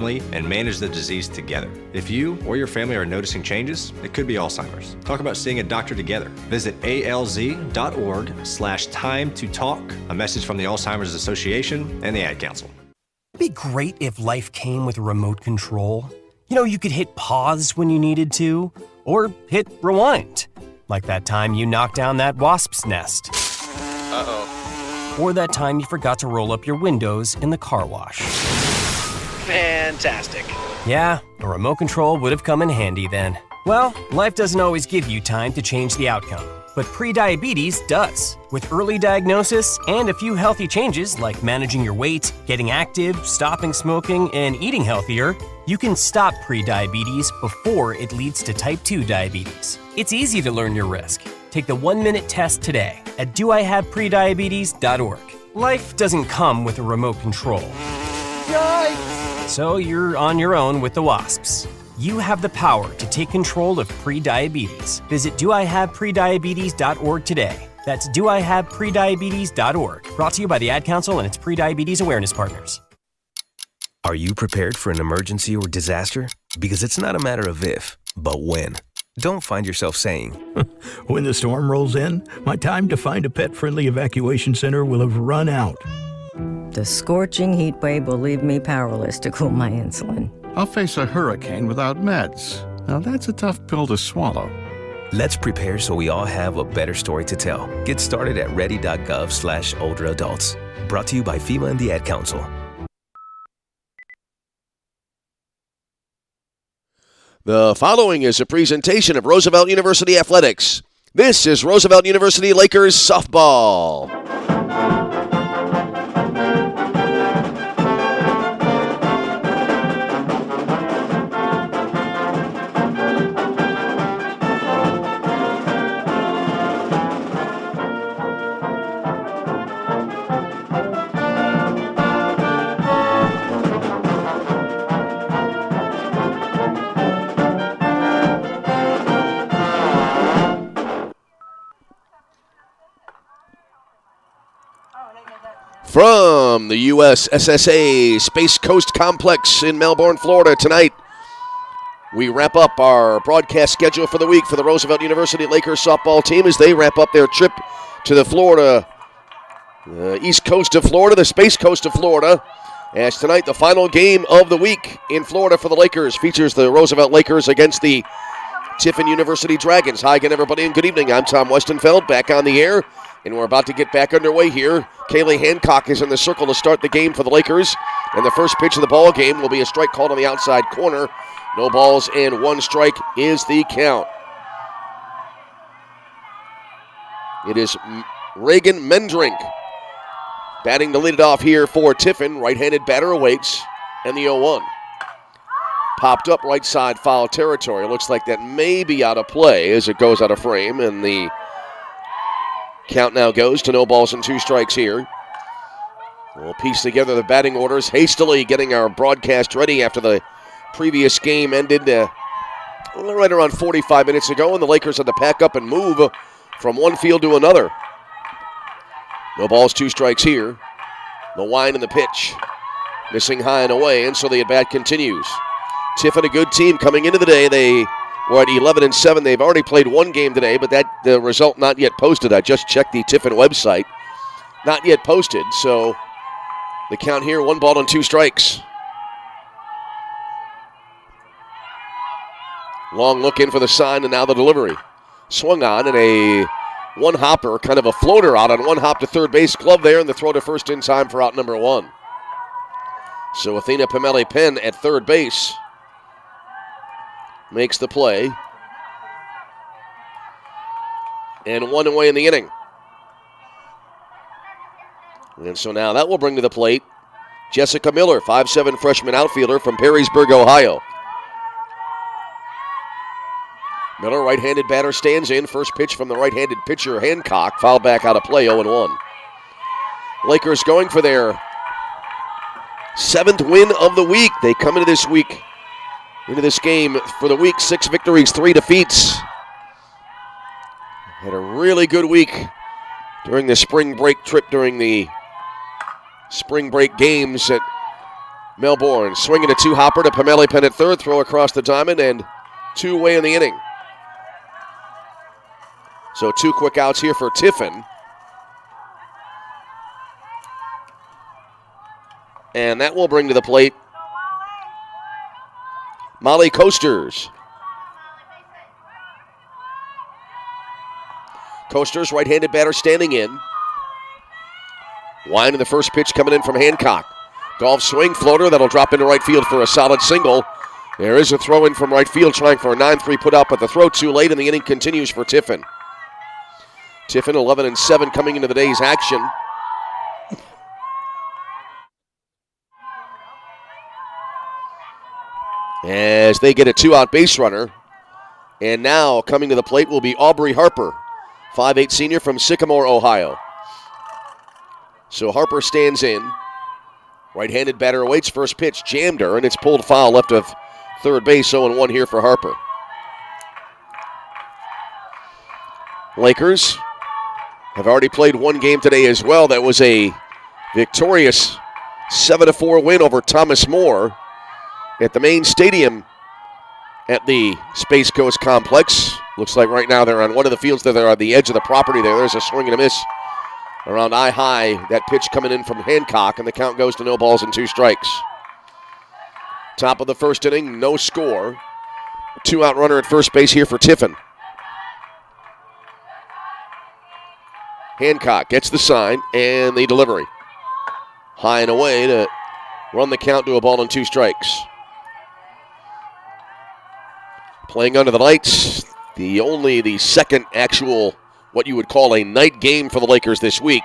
and manage the disease together. If you or your family are noticing changes, it could be Alzheimer's. Talk about seeing a doctor together. Visit alz.org/time to talk. A message from the Alzheimer's Association and the Ad Council. It'd be great if life came with a remote control. You know, you could hit pause when you needed to, or hit rewind. Like that time you knocked down that wasp's nest. Uh-oh. Or that time you forgot to roll up your windows in the car wash. Fantastic. Yeah, a remote control would have come in handy then. Well, life doesn't always give you time to change the outcome, but prediabetes does. With early diagnosis and a few healthy changes like managing your weight, getting active, stopping smoking, and eating healthier, you can stop prediabetes before it leads to type 2 diabetes. It's easy to learn your risk. Take the 1-minute test today at doihaveprediabetes.org. Life doesn't come with a remote control. Yikes! So you're on your own with the wasps. You have the power to take control of prediabetes. Visit doihaveprediabetes.org today. That's doihaveprediabetes.org. Brought to you by the Ad Council and its prediabetes awareness partners. Are you prepared for an emergency or disaster? Because it's not a matter of if, but when. Don't find yourself saying, when the storm rolls in, my time to find a pet-friendly evacuation center will have run out. The scorching heat wave will leave me powerless to cool my insulin. I'll face a hurricane without meds. Now that's a tough pill to swallow. let's prepare so we all have a better story to tell. Get started at ready.gov/older adults. Brought to you by FEMA and the Ad Council. The following is a presentation of Roosevelt University Athletics. This is Roosevelt University Lakers softball. From the USSSA Space Coast Complex in Melbourne, Florida, tonight we wrap up our broadcast schedule for the week for the Roosevelt University Lakers softball team as they wrap up their trip to the Florida, east coast of Florida, the Space Coast of Florida. As tonight, the final game of the week in Florida for the Lakers features the Roosevelt Lakers against the Tiffin University Dragons. Hi again, everybody, and good evening. I'm Tom Westenfeld, back on the air, and we're about to get back underway here. Kaylee Hancock is in the circle to start the game for the Lakers, and the first pitch of the ball game will be a strike called on the outside corner. No balls and one strike is the count. It is Reagan Mendrink batting to lead it off here for Tiffin. Right-handed batter awaits, and the 0-1. Popped up right side foul territory. Looks like that may be out of play as it goes out of frame, and the count now goes to no balls and two strikes here. We'll piece together the batting orders, hastily getting our broadcast ready after the previous game ended right around 45 minutes ago, and the Lakers had to pack up and move from one field to another. No balls, two strikes here. The wind and the pitch. Missing high and away, and so the at-bat continues. Tiffin, a good team coming into the day. They were at 11-7. They've already played one game today, but the result not yet posted. I just checked the Tiffin website. Not yet posted, so the count here, 1 ball and 2 strikes. Long look in for the sign, and now the delivery. Swung on, and a one-hopper, kind of a floater out on one hop to third base. Glove there, and the throw to first in time for out number 1. So Athena Pameli-Penn at third base makes the play. And 1 away in the inning. And so now that will bring to the plate Jessica Miller, 5'7" freshman outfielder from Perrysburg, Ohio. Miller, right-handed batter, stands in. First pitch from the right-handed pitcher, Hancock. Foul back out of play, 0-1. Lakers going for their 7th win of the week. They come into this game for the week, 6 victories, 3 defeats. Had a really good week during the spring break trip, during the spring break games at Melbourne swinging a two-hopper to Pamela Penn at third, throw across the diamond, and 2 away in the inning. So 2 quick outs here for Tiffin. And that will bring to the plate Molly Coasters. Coasters, right-handed batter, standing in. Wine in the first pitch coming in from Hancock. Golf swing, floater, that'll drop into right field for a solid single. There is a throw in from right field trying for a 9-3 put up, but the throw too late, and the inning continues for Tiffin. Tiffin 11-7 coming into the day's action. As they get a 2-out base runner. And now coming to the plate will be Aubrey Harper, 5'8" senior from Sycamore, Ohio. So Harper stands in. Right-handed batter awaits, first pitch, jammed her, and it's pulled foul left of third base, 0-1 here for Harper. Lakers have already played one game today as well. That was a victorious 7-4 win over Thomas More at the main stadium at the Space Coast Complex. Looks like right now they're on one of the fields there. They're on the edge of the property there. There's a swing and a miss around eye high. That pitch coming in from Hancock, and the count goes to 0-2 Top of the first inning, no score. 2-out runner at first base here for Tiffin. Hancock gets the sign and the delivery. High and away to run the count to 1-2. Playing under the lights, the second actual, what you would call a night game for the Lakers this week.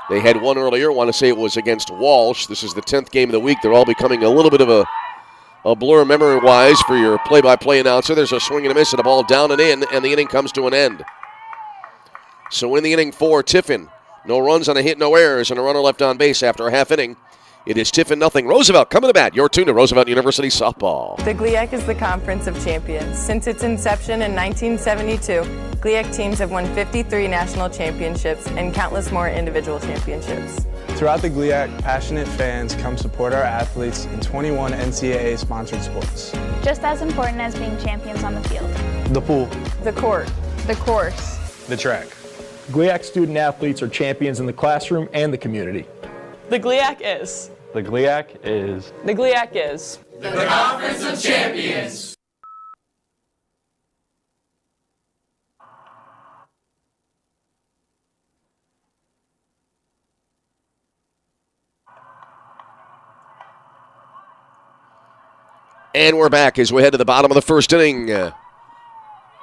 They had one earlier. I want to say it was against Walsh. This is the 10th game of the week. They're all becoming a little bit of a blur memory-wise for your play-by-play announcer. There's a swing and a miss and a ball down and in, and the inning comes to an end. So in the inning for Tiffin, no runs on a hit, no errors, and a runner left on base after a half inning. It is Tiffin nothing. Roosevelt coming to bat. Your tune to Roosevelt University softball. The GLIAC is the Conference of Champions. Since its inception in 1972, GLIAC teams have won 53 national championships and countless more individual championships. Throughout the GLIAC, passionate fans come support our athletes in 21 NCAA-sponsored sports. Just as important as being champions on the field. The pool. The court. The course. The track. GLIAC student athletes are champions in the classroom and the community. The GLIAC is. The GLIAC is. The GLIAC is. The Conference of Champions. And we're back as we head to the bottom of the first inning.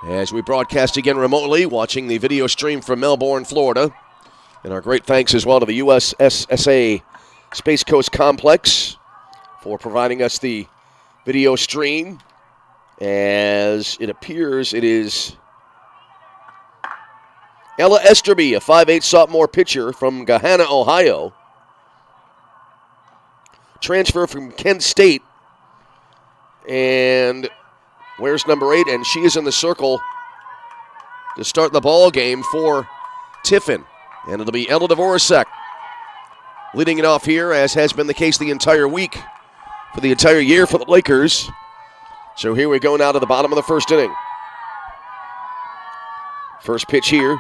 As we broadcast again remotely, watching the video stream from Melbourne, Florida. And our great thanks as well to the USSSA Space Coast Complex for providing us the video stream. As it appears, it is Ella Esterby, a 5'8" sophomore pitcher from Gahanna, Ohio. Transfer from Kent State. And where's number 8? And she is in the circle to start the ball game for Tiffin. And it'll be Ella Dvorak leading it off here, as has been the case the entire week for the entire year for the Lakers. So here we go now to the bottom of the first inning. First pitch here,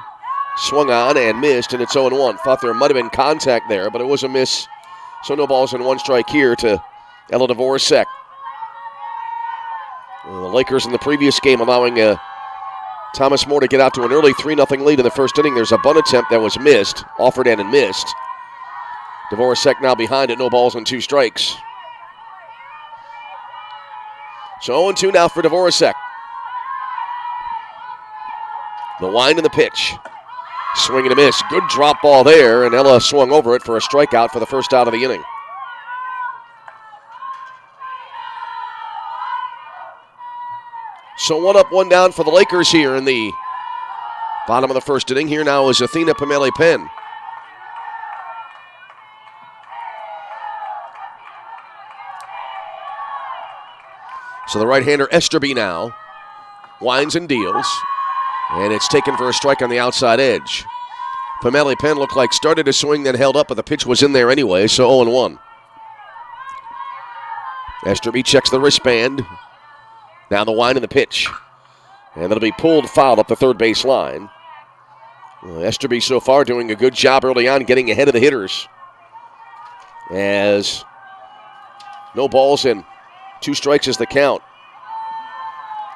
swung on and missed, and it's 0-1. Thought there might have been contact there, but it was a miss. So no balls and 1 strike here to Ella Dvorak. The Lakers in the previous game allowing Thomas More to get out to an early 3-0 lead in the first inning. There's a bunt attempt that was missed, offered and missed. Dvorak now behind at no balls and 2 strikes. So 0-2 now for Dvorak. The wind and the pitch. Swing and a miss. Good drop ball there, and Ella swung over it for a strikeout for the first out of the inning. So 1 up, 1 down for the Lakers here in the bottom of the first inning. Here now is Athena Pamela Penn. So the right-hander Esterby now winds and deals, and it's taken for a strike on the outside edge. Pamela Penn looked like started to swing, then held up, but the pitch was in there anyway, so 0-1. Esterby checks the wristband. Down the line in the pitch. And it'll be pulled, fouled up the third base line. Esterby so far doing a good job early on getting ahead of the hitters. As no balls and 2 strikes is the count.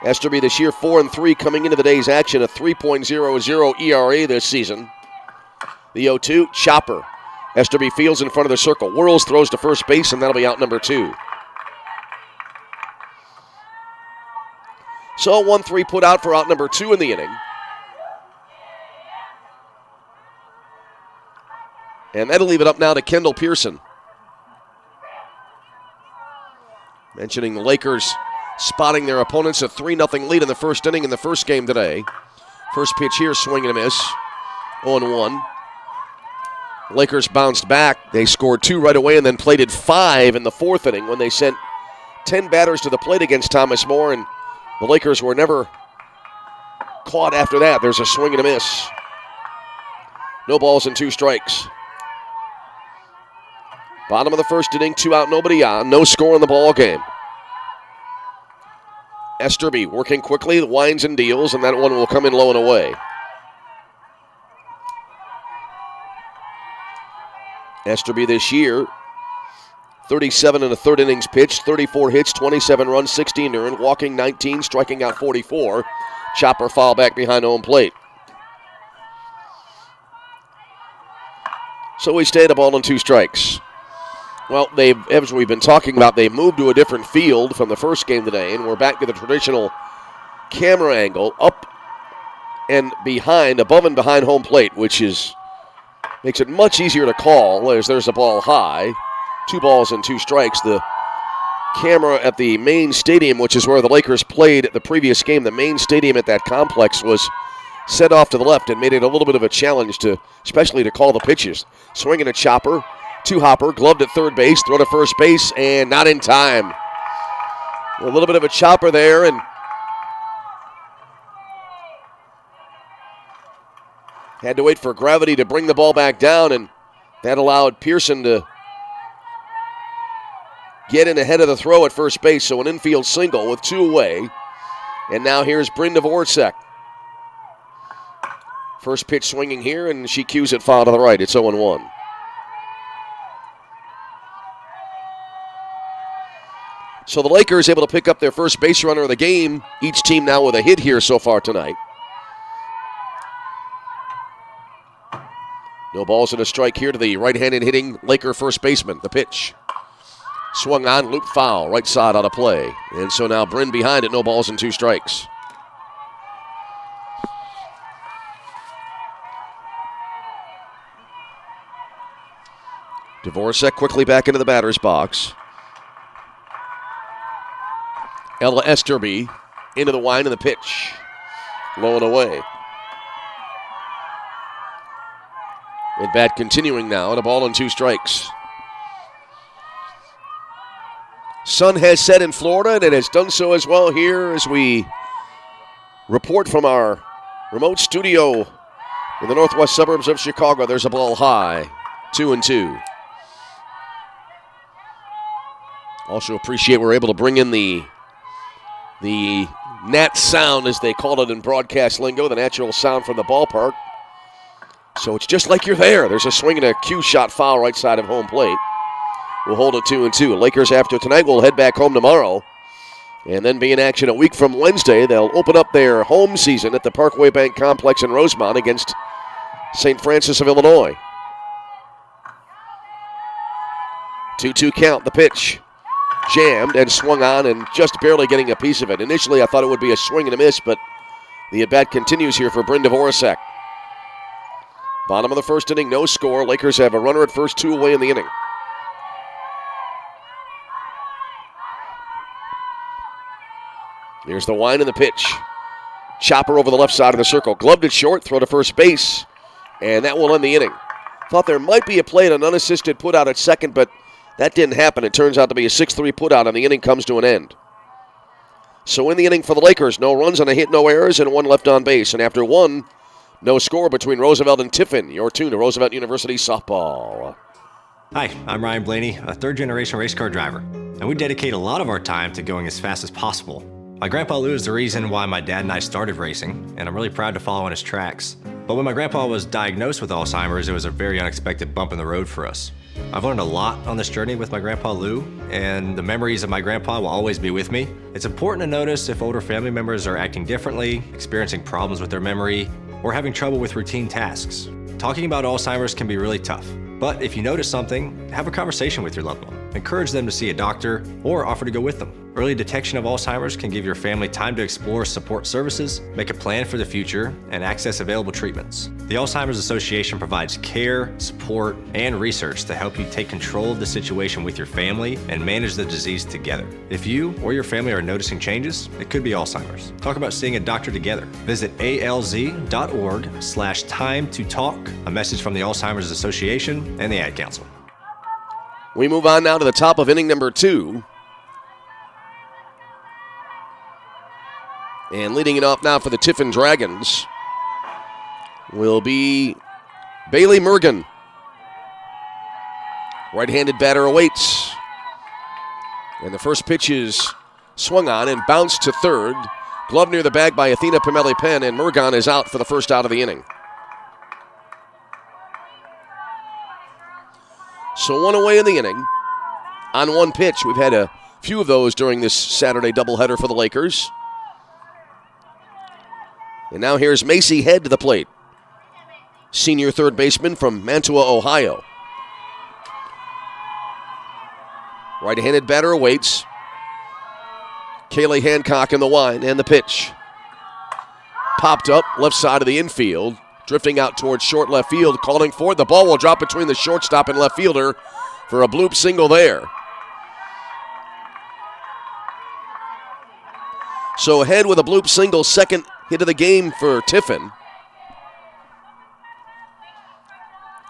Esterby this year 4-3 coming into the day's action, a 3.00 ERA this season. The 0-2, chopper. Esterby fields in front of the circle. Whirls, throws to first base, and that'll be out number 2. So 1-3 put out for out number 2 in the inning. And that'll leave it up now to Kendall Pearson. Mentioning the Lakers spotting their opponents, a 3-0 lead in the first inning in the first game today. First pitch here, swing and a miss, 0-1. Lakers bounced back. They scored 2 right away and then plated 5 in the fourth inning when they sent 10 batters to the plate against Thomas More, and the Lakers were never caught after that. There's a swing and a miss. No balls and 2 strikes. Bottom of the first inning, 2 out, nobody on. No score in the ball game. Esterby working quickly, winds and deals, and that one will come in low and away. Esterby this year, 37 in the third innings pitched, 34 hits, 27 runs, 16 earned, walking 19, striking out 44. Chopper foul back behind home plate. So we stay at a ball and 2 strikes. Well, as we've been talking about, they moved to a different field from the first game today, and we're back to the traditional camera angle, up and behind, above and behind home plate, which makes it much easier to call as there's a ball high. 2 balls and 2 strikes. The camera at the main stadium, which is where the Lakers played the previous game, the main stadium at that complex was set off to the left and made it a little bit of a challenge especially to call the pitches. Swinging a chopper. 2-hopper, gloved at third base, throw to first base, and not in time. A little bit of a chopper there, and had to wait for gravity to bring the ball back down, and that allowed Pearson to get in ahead of the throw at first base, so an infield single with 2 away. And now here's Bryn Dvorak. First pitch swinging here, and she cues it foul to the right. It's 0-1. So the Lakers able to pick up their first base runner of the game. Each team now with a hit here so far tonight. No balls and a strike here to the right-handed hitting Laker first baseman. The pitch. Swung on, loop foul, right side out of play. And so now Bryn behind it, no balls and 2 strikes. Dvorak quickly back into the batter's box. Ella Esterby into the wind of the pitch. Low and away. At bat continuing now, and a ball and 2 strikes. Sun has set in Florida, and it has done so as well here as we report from our remote studio in the northwest suburbs of Chicago. There's a ball high, 2-2. Also appreciate we're able to bring in the nat sound, as they call it in broadcast lingo, the natural sound from the ballpark. So it's just like you're there. There's a swing and a cue shot foul right side of home plate. We'll hold it 2-2. Lakers after tonight will head back home tomorrow and then be in action a week from Wednesday. They'll open up their home season at the Parkway Bank Complex in Rosemont against St. Francis of Illinois. 2-2 count, the pitch. Jammed and swung on and just barely getting a piece of it. Initially, I thought it would be a swing and a miss, but the at-bat continues here for Bryn Dvorak. Bottom of the first inning, no score. Lakers have a runner at first, 2 away in the inning. Here's the wind and the pitch. Chopper over the left side of the circle. Gloved it short, throw to first base, and that will end the inning. Thought there might be a play at an unassisted put out at second, but that didn't happen. It turns out to be a 6-3 putout, and the inning comes to an end. So in the inning for the Lakers, no runs on a hit, no errors, and 1 left on base. And after 1, no score between Roosevelt and Tiffin. Your tune to Roosevelt University softball. Hi, I'm Ryan Blaney, a third-generation race car driver, and we dedicate a lot of our time to going as fast as possible. My grandpa Lou is the reason why my dad and I started racing, and I'm really proud to follow in his tracks. But when my grandpa was diagnosed with Alzheimer's, it was a very unexpected bump in the road for us. I've learned a lot on this journey with my grandpa Lou, and the memories of my grandpa will always be with me. It's important to notice if older family members are acting differently, experiencing problems with their memory, or having trouble with routine tasks. Talking about Alzheimer's can be really tough, but if you notice something, have a conversation with your loved one. Encourage them to see a doctor or offer to go with them. Early detection of Alzheimer's can give your family time to explore support services, make a plan for the future, and access available treatments. The Alzheimer's Association provides care, support, and research to help you take control of the situation with your family and manage the disease together. If you or your family are noticing changes, it could be Alzheimer's. Talk about seeing a doctor together. Visit alz.org/time-to-talk. A message from the Alzheimer's Association and the Ad Council. We move on now to the top of inning number 2. And leading it off now for the Tiffin Dragons will be Bailey Mergen. Right-handed batter awaits. And the first pitch is swung on and bounced to third. Glove near the bag by Athena Pimeli-Penn, and Mergen is out for the first out of the inning. So one away in the inning on one pitch. We've had a few of those during this Saturday doubleheader for the Lakers. And now here's Macy Head to the plate. Senior third baseman from Mantua, Ohio. Right-handed batter awaits. Kaylee Hancock in the line, and the pitch. Popped up left side of the infield. Drifting out towards short left field, calling for it. The ball will drop between the shortstop and left fielder for a bloop single there. So ahead with a bloop single, second hit of the game for Tiffin.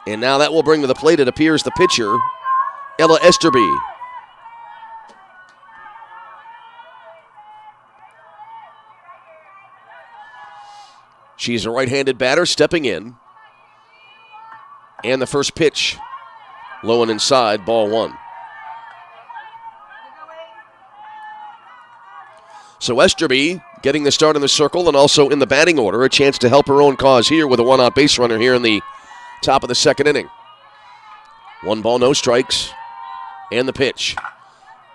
And now that will bring to the plate, it appears, the pitcher, Ella Esterby. She's a right-handed batter stepping in. And the first pitch, low and inside, ball one. So Esterby getting the start in the circle and also in the batting order. A chance to help her own cause here with a one-out base runner here in the top of the second inning. 1 ball, no strikes. And the pitch.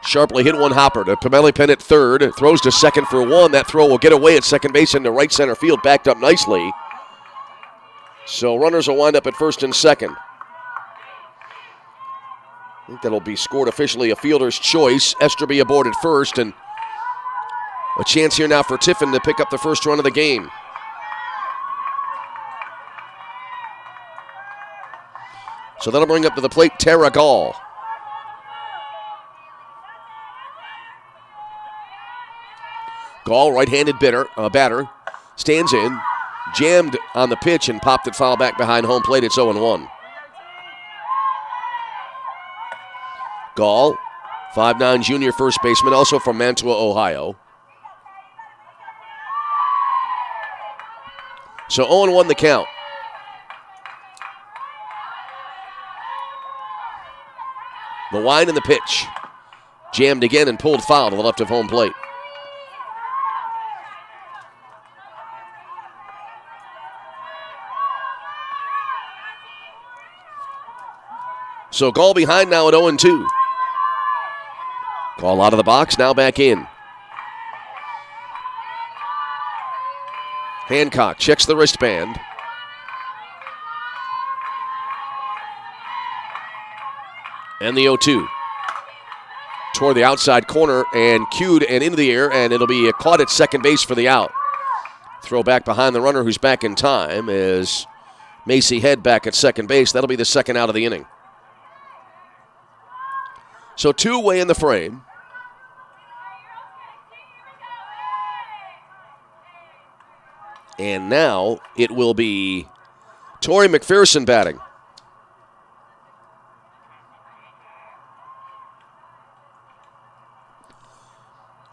Sharply hit one hopper to Pimeli-Penn at third. Throws to second for one. That throw will get away at second base into right center field. Backed up nicely. So runners will wind up at first and second. I think that'll be scored officially a fielder's choice. Esterby aboard at first, and a chance here now for Tiffin to pick up the first run of the game. So that'll bring up to the plate Tara Gall. Gall, right-handed batter, stands in, jammed on the pitch and popped it foul back behind home plate. It's 0-1. Gall, 5'9" junior first baseman, also from Mantua, Ohio. So 0-1 the count. The wind and the pitch. Jammed again and pulled foul to the left of home plate. So Gall behind now at 0-2. Gall out of the box, now back in. Hancock checks the wristband. And the 0-2. Toward the outside corner and cued and into the air, and it'll be caught at second base for the out. Throw back behind the runner who's back in time is Macy Head back at second base. That'll be the second out of the inning. So 2 away in the frame. And now it will be Tori McPherson batting.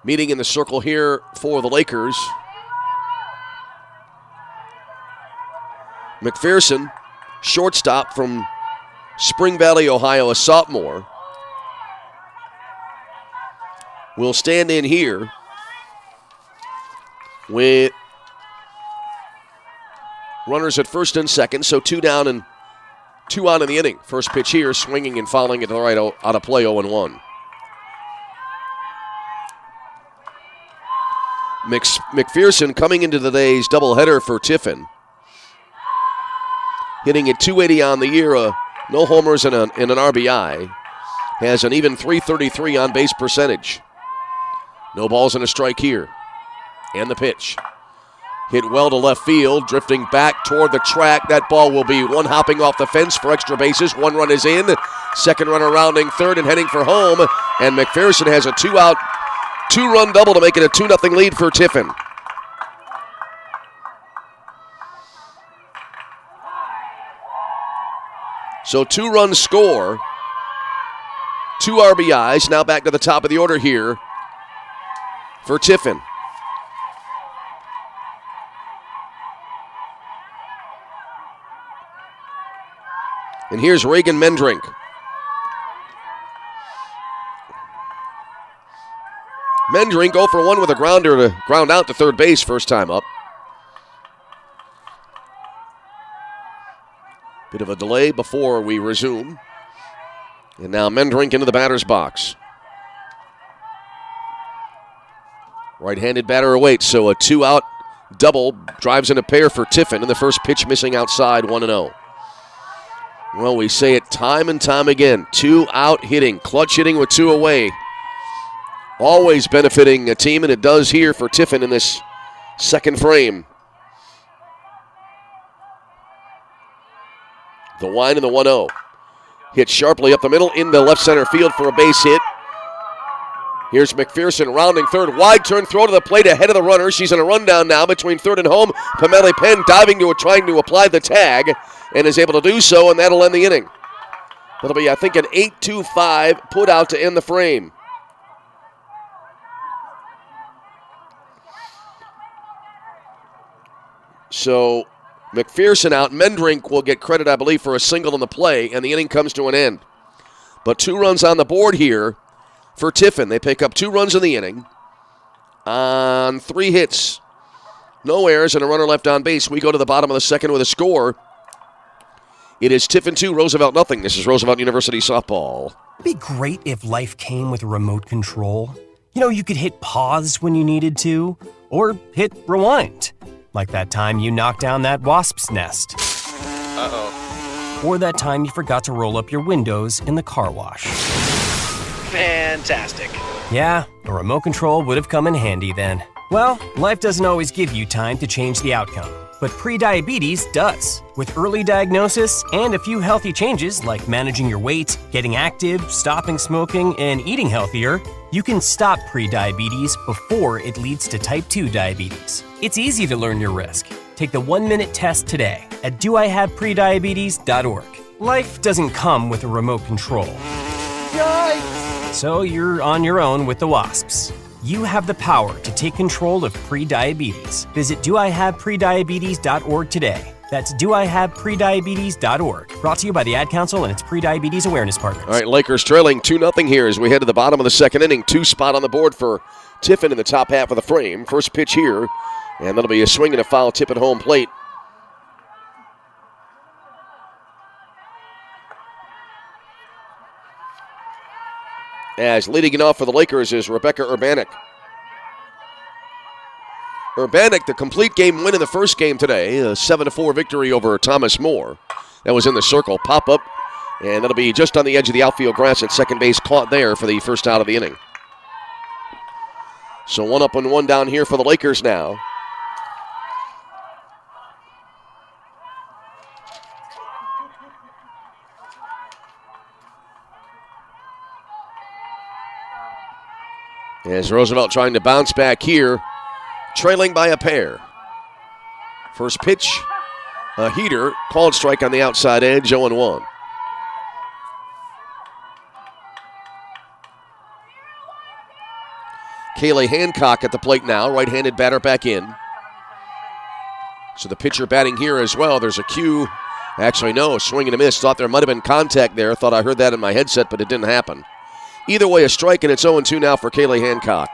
Meeting in the circle here for the Lakers. McPherson, shortstop from Spring Valley, Ohio, a sophomore, will stand in here with runners at first and second, so 2 down and 2 on in the inning. First pitch here, swinging and fouling it to the right out of play, 0-1. McPherson coming into today's doubleheader for Tiffin, hitting at .280 on the year, no homers and an RBI, has an even .333 on base percentage. No balls and a strike here. And the pitch. Hit well to left field, drifting back toward the track. That ball will be one hopping off the fence for extra bases. 1 run is in. Second runner rounding third and heading for home. And McPherson has a 2-out, 2-run double to make it a 2-0 lead for Tiffin. So 2-run score, 2 RBIs. Now back to the top of the order here for Tiffin. And here's Reagan Mendrink. Mendrink 0 for 1 with a grounder to ground out to third base first time up. Bit of a delay before we resume. And now Mendrink into the batter's box. Right-handed batter awaits, so a 2-out double drives in a pair for Tiffin, and the first pitch missing outside, 1-0. Well, we say it time and time again, 2-out hitting, clutch hitting with 2 away. Always benefiting a team, and it does here for Tiffin in this second frame. The wind and the 1-0. Hit sharply up the middle into left center field for a base hit. Here's McPherson rounding third. Wide turn throw to the plate ahead of the runner. She's in a rundown now between third and home. Pamela Penn diving to trying to apply the tag and is able to do so, and that'll end the inning. That'll be, I think, an 8-2-5 put out to end the frame. So McPherson out. Mendrink will get credit, I believe, for a single in the play, and the inning comes to an end. But 2 runs on the board here for Tiffin. They pick up 2 runs in the inning on 3 hits. No errors and a runner left on base. We go to the bottom of the second with a score. It is Tiffin 2, Roosevelt nothing. This is Roosevelt University softball. It'd be great if life came with a remote control. You know, you could hit pause when you needed to, or hit rewind. Like that time you knocked down that wasp's nest. Uh-oh. Or that time you forgot to roll up your windows in the car wash. Fantastic. Yeah, a remote control would have come in handy then. Well, life doesn't always give you time to change the outcome, but prediabetes does. With early diagnosis and a few healthy changes like managing your weight, getting active, stopping smoking, and eating healthier, you can stop prediabetes before it leads to type 2 diabetes. It's easy to learn your risk. Take the 1-minute test today at doihaveprediabetes.org. Life doesn't come with a remote control. Yikes! So you're on your own with the wasps. You have the power to take control of prediabetes. Visit doihaveprediabetes.org today. That's doihaveprediabetes.org. Brought to you by the Ad Council and its Prediabetes Awareness Partners. All right, Lakers trailing 2-0 here as we head to the bottom of the second inning. 2 spot on the board for Tiffin in the top half of the frame. First pitch here, and that'll be a swing and a foul tip at home plate. As leading it off for the Lakers is Rebecca Urbanek. Urbanek, the complete game win in the first game today, a 7-4 victory over Thomas More. That was in the circle, pop up, and that'll be just on the edge of the outfield grass at second base, caught there for the first out of the inning. So 1 up and 1 down here for the Lakers now. As Roosevelt trying to bounce back here, trailing by a pair. First pitch, a heater, called strike on the outside edge, 0-1. Kaylee Hancock at the plate now, right-handed batter back in. So the pitcher batting here as well. There's a cue Actually, no, swing and a miss. Thought there might have been contact there. Thought I heard that in my headset, but it didn't happen. Either way, a strike, and it's 0-2 now for Kaylee Hancock.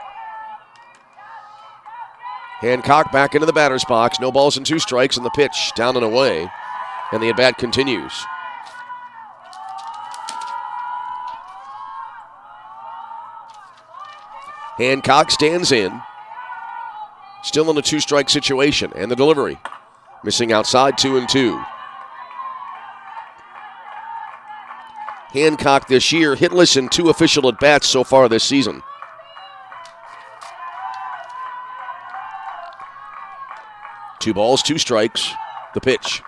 Hancock back into the batter's box. No balls and 2 strikes, and the pitch down and away. And the at-bat continues. Hancock stands in. Still in a 2-strike situation, and the delivery. Missing outside, 2-2. Hancock this year hitless in 2 official at-bats so far this season. Two balls, 2 strikes. The pitch.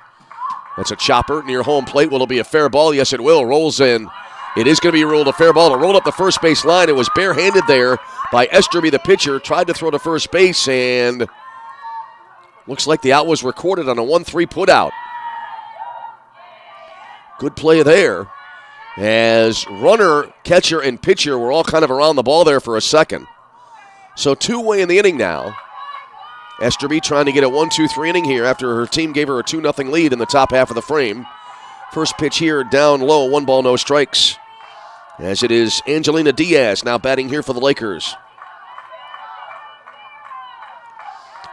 That's a chopper near home plate. Will it be a fair ball? Yes, it will. Rolls in. It is going to be ruled a fair ball. It rolled up the first base line. It was barehanded there by Esterby, the pitcher. Tried to throw to first base, and looks like the out was recorded on a 1-3 putout. Good play there, as runner, catcher, and pitcher were all kind of around the ball there for a second. So 2-way in the inning now. Esterby trying to get a 1-2-3 inning here after her team gave her a 2-0 lead in the top half of the frame. First pitch here down low, 1 ball, no strikes. As it is Angelina Diaz now batting here for the Lakers.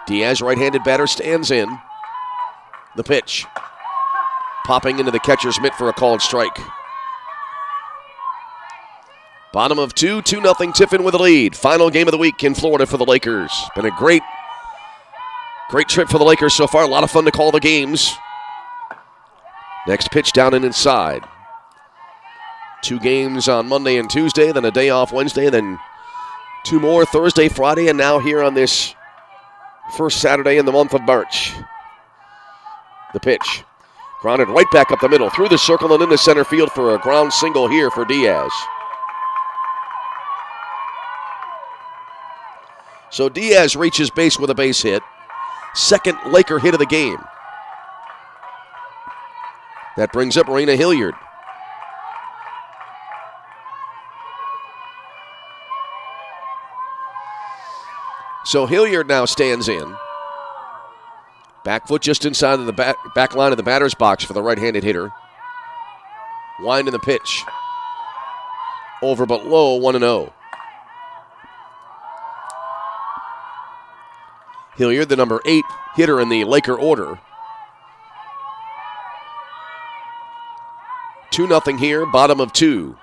Diaz, right-handed batter, stands in. The pitch. Popping into the catcher's mitt for a called strike. Bottom of 2, 2-0 Tiffin with a lead. Final game of the week in Florida for the Lakers. Been a great trip for the Lakers so far. A lot of fun to call the games. Next pitch down and inside. 2 games on Monday and Tuesday, then a day off Wednesday, then 2 more Thursday, Friday, and now here on this first Saturday in the month of March. The pitch. Grounded right back up the middle, through the circle and into center field for a ground single here for Diaz. So Diaz reaches base with a base hit. Second Laker hit of the game. That brings up Raina Hilliard. So Hilliard now stands in. Back foot just inside of the back line of the batter's box for the right-handed hitter. Wind in the pitch. Over but low, 1-0. Hilliard, the number 8 hitter in the Laker order. 2-0 here, bottom of 2.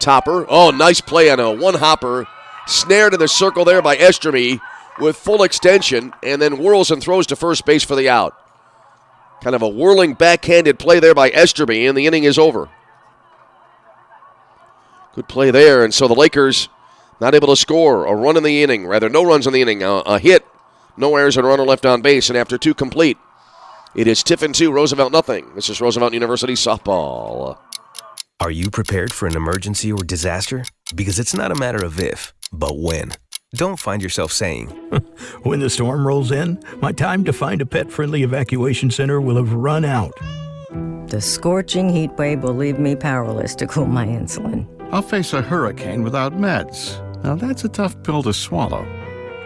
Topper. Oh, nice play on a one-hopper. Snared in the circle there by Esterby with full extension, and then whirls and throws to first base for the out. Kind of a whirling backhanded play there by Esterby, and the inning is over. Good play there, and so the Lakers not able to score. A run in the inning, rather no runs in the inning, a hit. No errors and a runner left on base, and after 2 complete, it is Tiffin 2, Roosevelt nothing. This is Roosevelt University softball. Are you prepared for an emergency or disaster? Because it's not a matter of if, but when. Don't find yourself saying, when the storm rolls in, my time to find a pet-friendly evacuation center will have run out. The scorching heat wave will leave me powerless to cool my insulin. I'll face a hurricane without meds. Now that's a tough pill to swallow.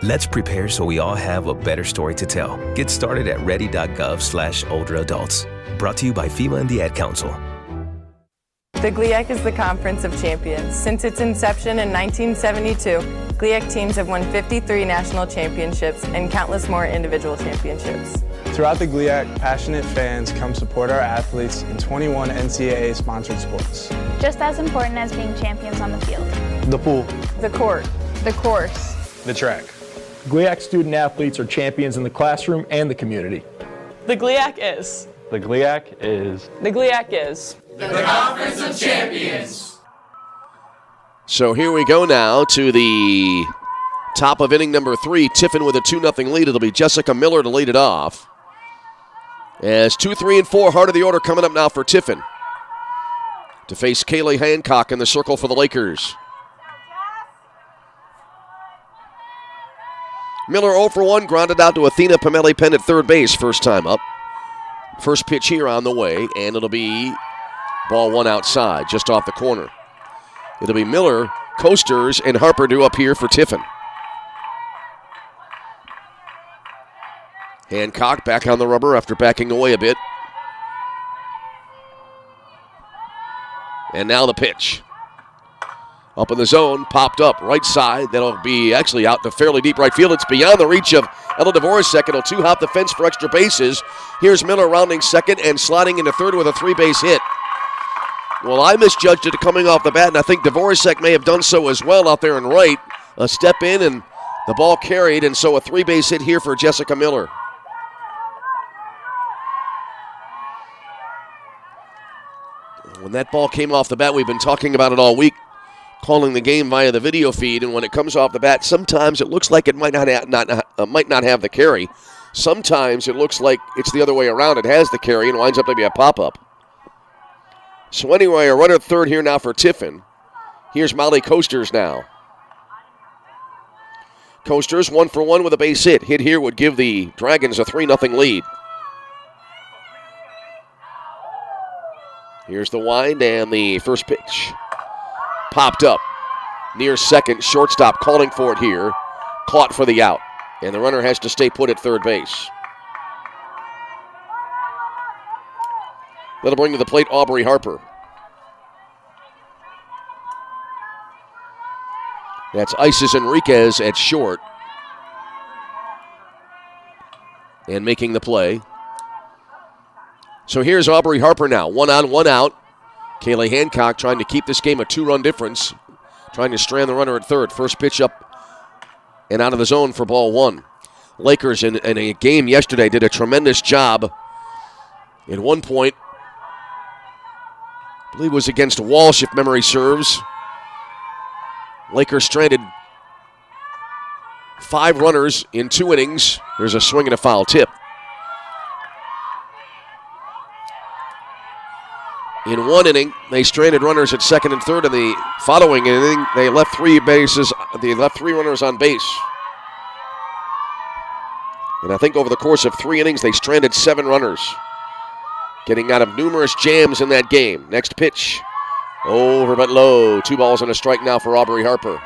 Let's prepare so we all have a better story to tell. Get started at ready.gov/older adults. Brought to you by FEMA and the Ad Council. The GLIAC is the Conference of Champions. Since its inception in 1972, GLIAC teams have won 53 national championships and countless more individual championships. Throughout the GLIAC, passionate fans come support our athletes in 21 NCAA-sponsored sports. Just as important as being champions on the field. The pool. The court. The course. The track. GLIAC student athletes are champions in the classroom and the community. The GLIAC is. The GLIAC is. The GLIAC is. The Conference of Champions. So here we go now to the top of inning number 3. Tiffin with a 2-0 lead. It'll be Jessica Miller to lead it off. As 2, 3, and 4, heart of the order coming up now for Tiffin. To face Kaylee Hancock in the circle for the Lakers. Miller 0 for 1, grounded out to Athena Pameli-Penn at third base, first time up. First pitch here on the way, and it'll be ball 1 outside, just off the corner. It'll be Miller, Coasters, and Harper due up here for Tiffin. Hancock back on the rubber after backing away a bit. And now the pitch. Up in the zone, popped up, right side. That'll be actually out to fairly deep right field. It's beyond the reach of Ella Dvorak. It'll two-hop the fence for extra bases. Here's Miller rounding second and sliding into third with a three-base hit. Well, I misjudged it coming off the bat, and I think Dvorak may have done so as well out there in right. A step in, and the ball carried, and so a three-base hit here for Jessica Miller. When that ball came off the bat, we've been talking about it all week, calling the game via the video feed, and when it comes off the bat, sometimes it looks like it might not have the carry. Sometimes it looks like it's the other way around. It has the carry and winds up to be a pop-up. So anyway, a runner at third here now for Tiffin. Here's Molly Coasters now. Coasters 1-for-1 with a base hit. Hit here would give the Dragons a 3-0 lead. Here's the wind and the first pitch. Popped up. Near second, shortstop calling for it here. Caught for the out. And the runner has to stay put at third base. That'll bring to the plate Aubrey Harper. That's Isis Enriquez at short. And making the play. So here's Aubrey Harper now. 1 on, 1 out. Kaylee Hancock trying to keep this game a 2-run difference. Trying to strand the runner at third. First pitch up and out of the zone for ball 1. Lakers in a game yesterday did a tremendous job. At one point, I believe it was against Walsh, if memory serves. Lakers stranded 5 runners in 2 innings. There's a swing and a foul tip. In 1 inning, they stranded runners at second and third. In the following inning, they left 3 runners on base. And I think over the course of 3 innings, they stranded 7 runners, getting out of numerous jams in that game. Next pitch, over but low. 2 balls and a strike now for Aubrey Harper.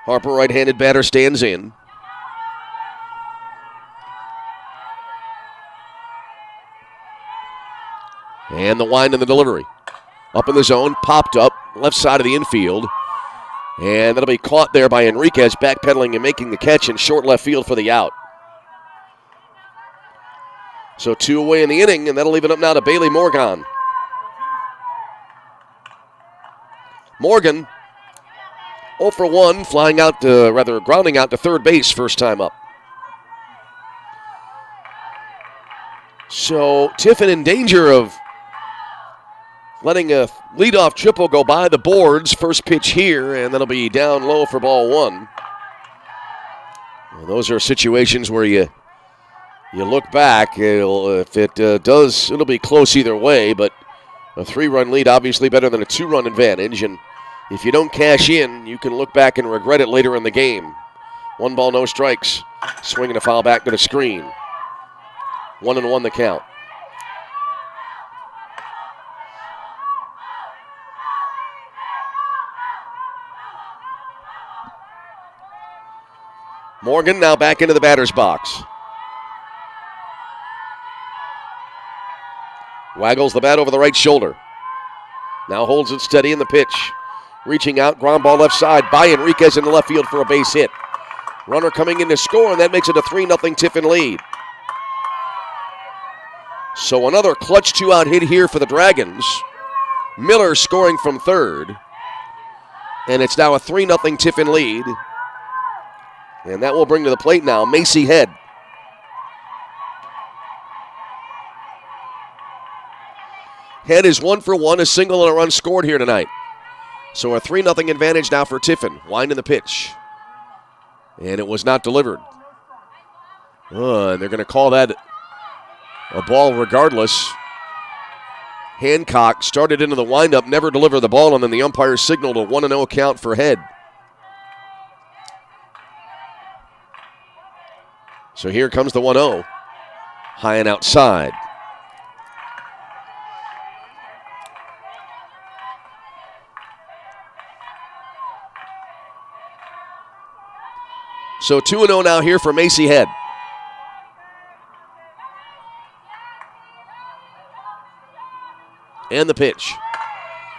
Harper, right-handed batter, stands in. And the wind and the delivery. Up in the zone, popped up, left side of the infield. And that'll be caught there by Enriquez, backpedaling and making the catch in short left field for the out. So 2 away in the inning, and that'll leave it up now to Bailey Morgan. Morgan, 0 for 1, grounding out to third base first time up. So Tiffin in danger of letting a leadoff triple go by the boards. First pitch here, and that'll be down low for ball 1. Well, those are situations where you look back. It'll be close either way, but a 3-run lead obviously better than a 2-run advantage, and if you don't cash in, you can look back and regret it later in the game. 1 ball, no strikes. Swinging a foul back to the screen. 1-1 the count. Morgan now back into the batter's box. Waggles the bat over the right shoulder. Now holds it steady in the pitch. Reaching out, ground ball left side by Enriquez in the left field for a base hit. Runner coming in to score, and that makes it a 3-0 Tiffin lead. So another clutch 2-out hit here for the Dragons. Miller scoring from third. And it's now a 3-0 Tiffin lead. And that will bring to the plate now Macy Head. Head is 1 for 1, a single and a run scored here tonight. So a 3-0 advantage now for Tiffin. Wind in the pitch. And it was not delivered. And they're going to call that a ball regardless. Hancock started into the windup, never delivered the ball, and then the umpire signaled a 1-0 count for Head. So here comes the 1-0. High and outside. So 2-0 now here for Macy Head. And the pitch.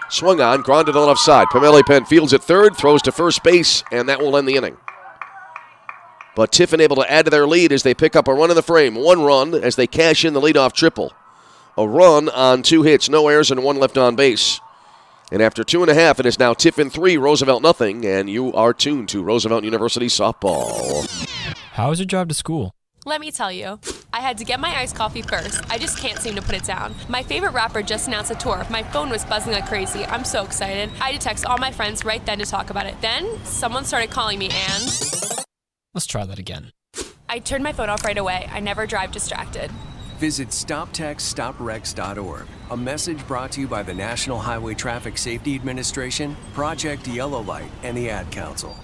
Swung on, grounded to the left side. Pamela Penn fields at third, throws to first base, and that will end the inning. But Tiffin able to add to their lead as they pick up a run in the frame. 1 run as they cash in the leadoff triple. A run on 2 hits, no errors, and 1 left on base. And after 2.5, it is now Tiffin 3, Roosevelt nothing, and you are tuned to Roosevelt University softball. How was your drive to school? Let me tell you, I had to get my iced coffee first. I just can't seem to put it down. My favorite rapper just announced a tour. My phone was buzzing like crazy. I'm so excited. I had to text all my friends right then to talk about it. Then, someone started calling me and... Let's try that again. I turned my phone off right away. I never drive distracted. Visit StopTextStopWrecks.org. A message brought to you by the National Highway Traffic Safety Administration, Project Yellow Light, and the Ad Council.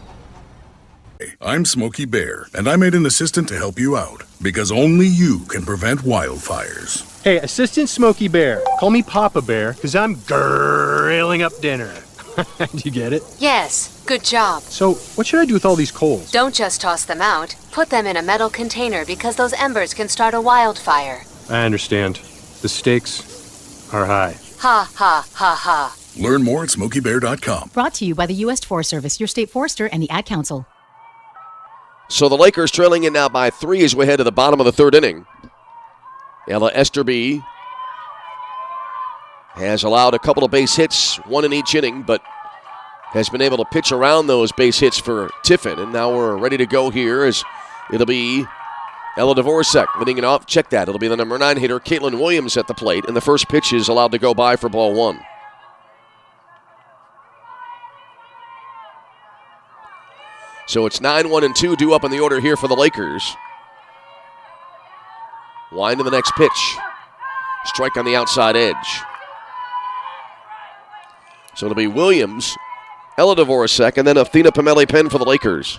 I'm Smokey Bear, and I made an assistant to help you out, because only you can prevent wildfires. Hey, Assistant Smokey Bear, call me Papa Bear, because I'm grilling up dinner. Do you get it? Yes, good job. So, what should I do with all these coals? Don't just toss them out. Put them in a metal container because those embers can start a wildfire. I understand. The stakes are high. Ha, ha, ha, ha. Learn more at SmokeyBear.com. Brought to you by the U.S. Forest Service, your state forester, and the Ad Council. So the Lakers trailing it now by 3 as we head to the bottom of the 3rd inning. Ella Esterby has allowed a couple of base hits, 1 in each inning, but has been able to pitch around those base hits for Tiffin. And now we're ready to go here as it'll be Ella Dvorak leading it off. Check that. It'll be the number 9 hitter, Caitlin Williams, at the plate. And the first pitch is allowed to go by for ball 1. So it's 9-1-2 due up in the order here for the Lakers. Wind to the next pitch. Strike on the outside edge. So it'll be Williams, Ella Dvorak, and then Athena Pamela Penn for the Lakers.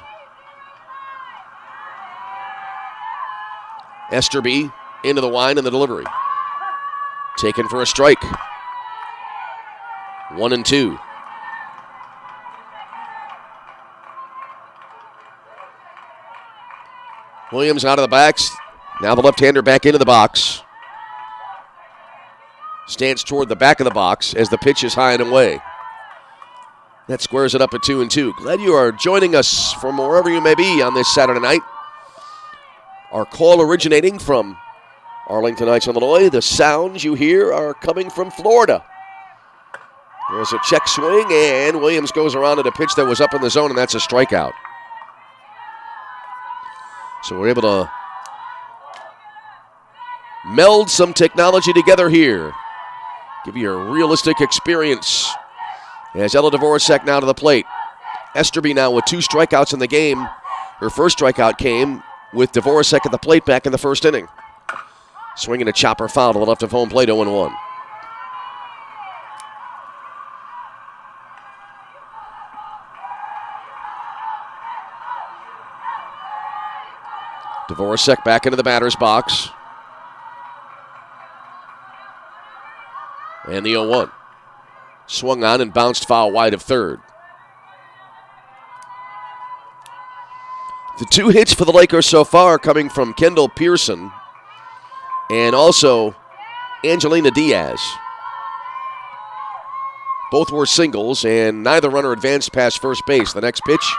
Esterby into the wind and the delivery. Taken for a strike. 1-2. Williams out of the backs. Now the left-hander back into the box. Stands toward the back of the box as the pitch is high and away. That squares it up at 2-2. Glad you are joining us from wherever you may be on this Saturday night. Our call originating from Arlington Heights, Illinois. The sounds you hear are coming from Florida. There's a check swing, and Williams goes around at a pitch that was up in the zone, and that's a strikeout. So we're able to meld some technology together here. Give you a realistic experience. As Ella Dvorak now to the plate. Esterby now with 2 strikeouts in the game. Her first strikeout came with Dvorak at the plate back in the 1st inning. Swinging a chopper foul to the left of home plate, 0-1. Dvorak back into the batter's box. And the 0-1. Swung on and bounced foul wide of third. The 2 hits for the Lakers so far coming from Kendall Pearson and also Angelina Diaz. Both were singles, and neither runner advanced past first base. The next pitch,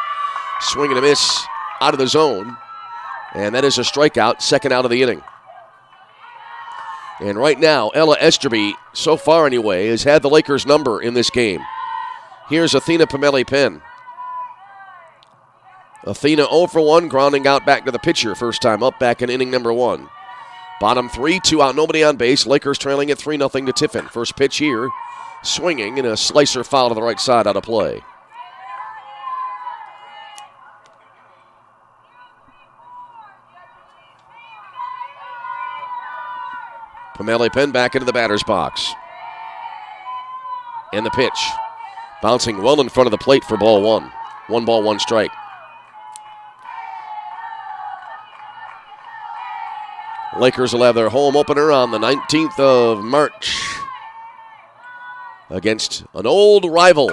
swing and a miss out of the zone. And that is a strikeout, 2nd out of the inning. And right now, Ella Esterby, so far anyway, has had the Lakers' number in this game. Here's Athena Pamela Penn. Athena 0 for 1, grounding out back to the pitcher, first time up back in inning number 1. Bottom 3, 2 out, nobody on base. Lakers trailing at 3-0 to Tiffin. First pitch here, swinging, and a slicer foul to the right side out of play. Pamela Penn back into the batter's box. And the pitch. Bouncing well in front of the plate for ball 1. 1 ball, 1 strike. Lakers will have their home opener on the 19th of March against an old rival.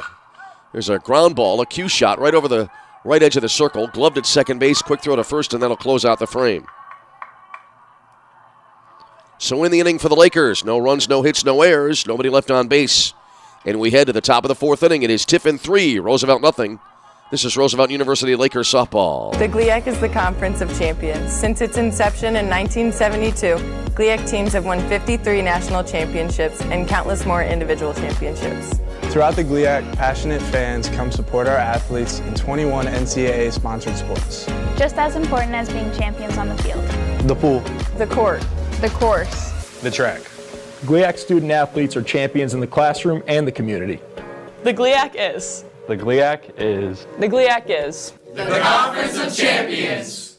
There's a ground ball, a cue shot right over the Right edge of the circle, gloved at second base, quick throw to first, and that'll close out the frame. So in the inning for the Lakers, no runs, no hits, no errors, nobody left on base. And we head to the top of the fourth inning. It is Tiffin 3, Roosevelt nothing. This is Roosevelt University Lakers softball. The GLIAC is the Conference of Champions. Since its inception in 1972, GLIAC teams have won 53 national championships and countless more individual championships. Throughout the GLIAC, passionate fans come support our athletes in 21 NCAA-sponsored sports. Just as important as being champions on the field. The pool. The court. The course. The track. GLIAC student athletes are champions in the classroom and the community. The GLIAC is. The GLIAC is. The GLIAC is. The Conference of Champions.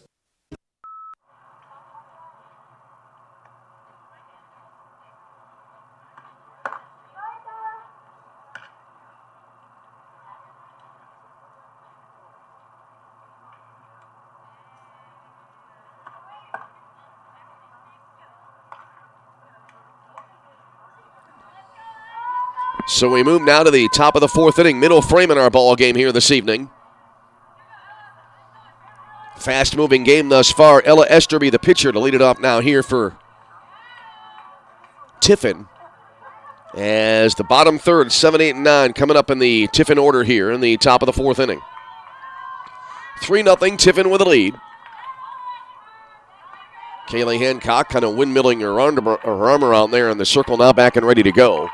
So we move now to the top of the fourth inning, middle frame in our ball game here this evening. Fast-moving game thus far. Ella Esterby, the pitcher, to lead it off now here for Tiffin. As the bottom third, 7, 8, and 9 coming up in the Tiffin order here in the top of the fourth inning. 3-0, Tiffin with a lead. Kaylee Hancock kind of windmilling her arm around there in the circle, now back and ready to go.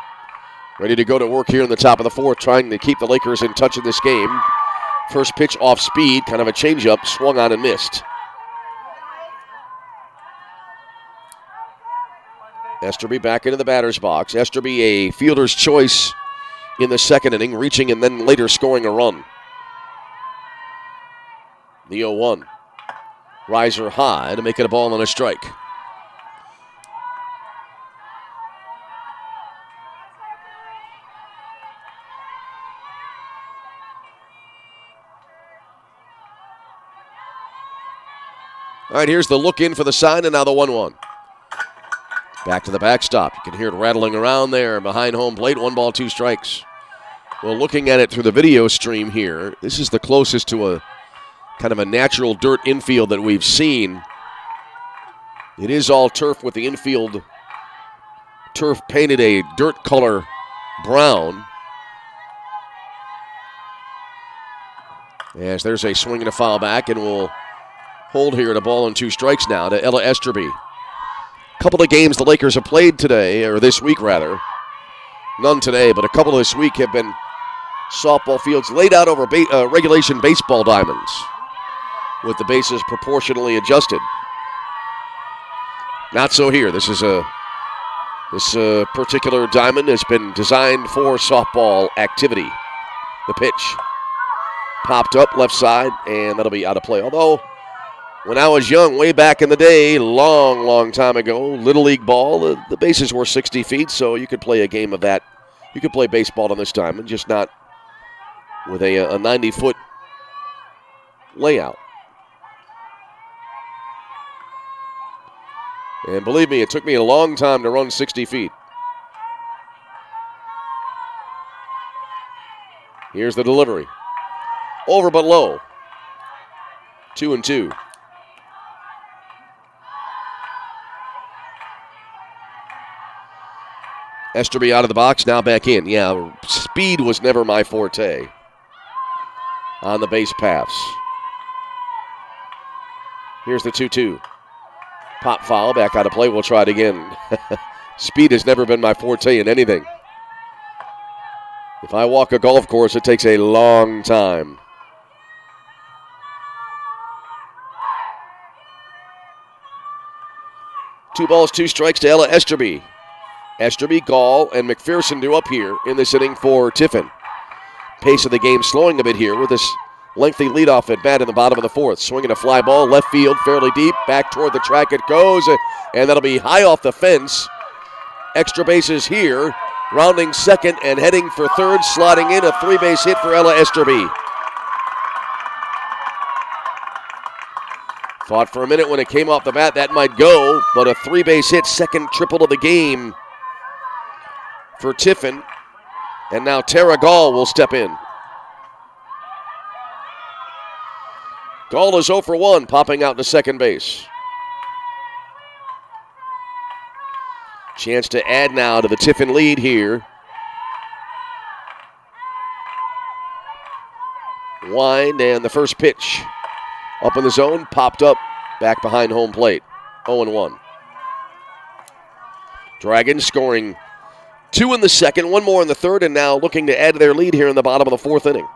Ready to go to work here in the top of the fourth, trying to keep the Lakers in touch in this game. First pitch off speed, kind of a changeup, swung on and missed. Esterby back into the batter's box. Esterby a fielder's choice in the second inning, reaching and then later scoring a run. The 0-1. Riser high to make it a ball and a strike. All right, here's the look in for the sign, and now the 1-1. Back to the backstop. You can hear it rattling around there behind home plate. 1 ball, 2 strikes. Well, looking at it through the video stream here, this is the closest to a kind of a natural dirt infield that we've seen. It is all turf with the infield turf painted a dirt color brown. As there's a swing and a foul back, and we'll hold here at a ball and 2 strikes now to Ella Esterby. A couple of games the Lakers have played today, or this week rather. None today, but a couple this week have been softball fields laid out over regulation baseball diamonds with the bases proportionally adjusted. Not so here. This particular diamond has been designed for softball activity. The pitch popped up left side, and that'll be out of play. Although, when I was young, way back in the day, long time ago, Little League ball, the bases were 60 feet, so you could play a game of that. You could play baseball on this diamond, just not with a 90-foot layout. And believe me, it took me a long time to run 60 feet. Here's the delivery. Over but low. 2-2. Esterby out of the box, now back in. Yeah, speed was never my forte on the base paths. Here's the 2-2. Pop foul, back out of play. We'll try it again. Speed has never been my forte in anything. If I walk a golf course, it takes a long time. Two balls, 2 strikes to Ella Esterby. Esterby, Gall, and McPherson do up here in this inning for Tiffin. Pace of the game slowing a bit here with this lengthy leadoff at bat in the bottom of the fourth. Swinging a fly ball, left field, fairly deep. Back toward the track it goes, and that'll be high off the fence. Extra bases here. Rounding second and heading for third, sliding in a 3-base hit for Ella Esterby. Thought for a minute when it came off the bat that might go, but a 3-base hit, second triple of the game for Tiffin. And now Tara Gall will step in. Gall is 0 for 1, popping out to second base. Chance to add now to the Tiffin lead here. Wind, and the first pitch up in the zone, popped up back behind home plate. 0-1. Dragons scoring 2 in the second, 1 more in the third, and now looking to add to their lead here in the bottom of the fourth inning.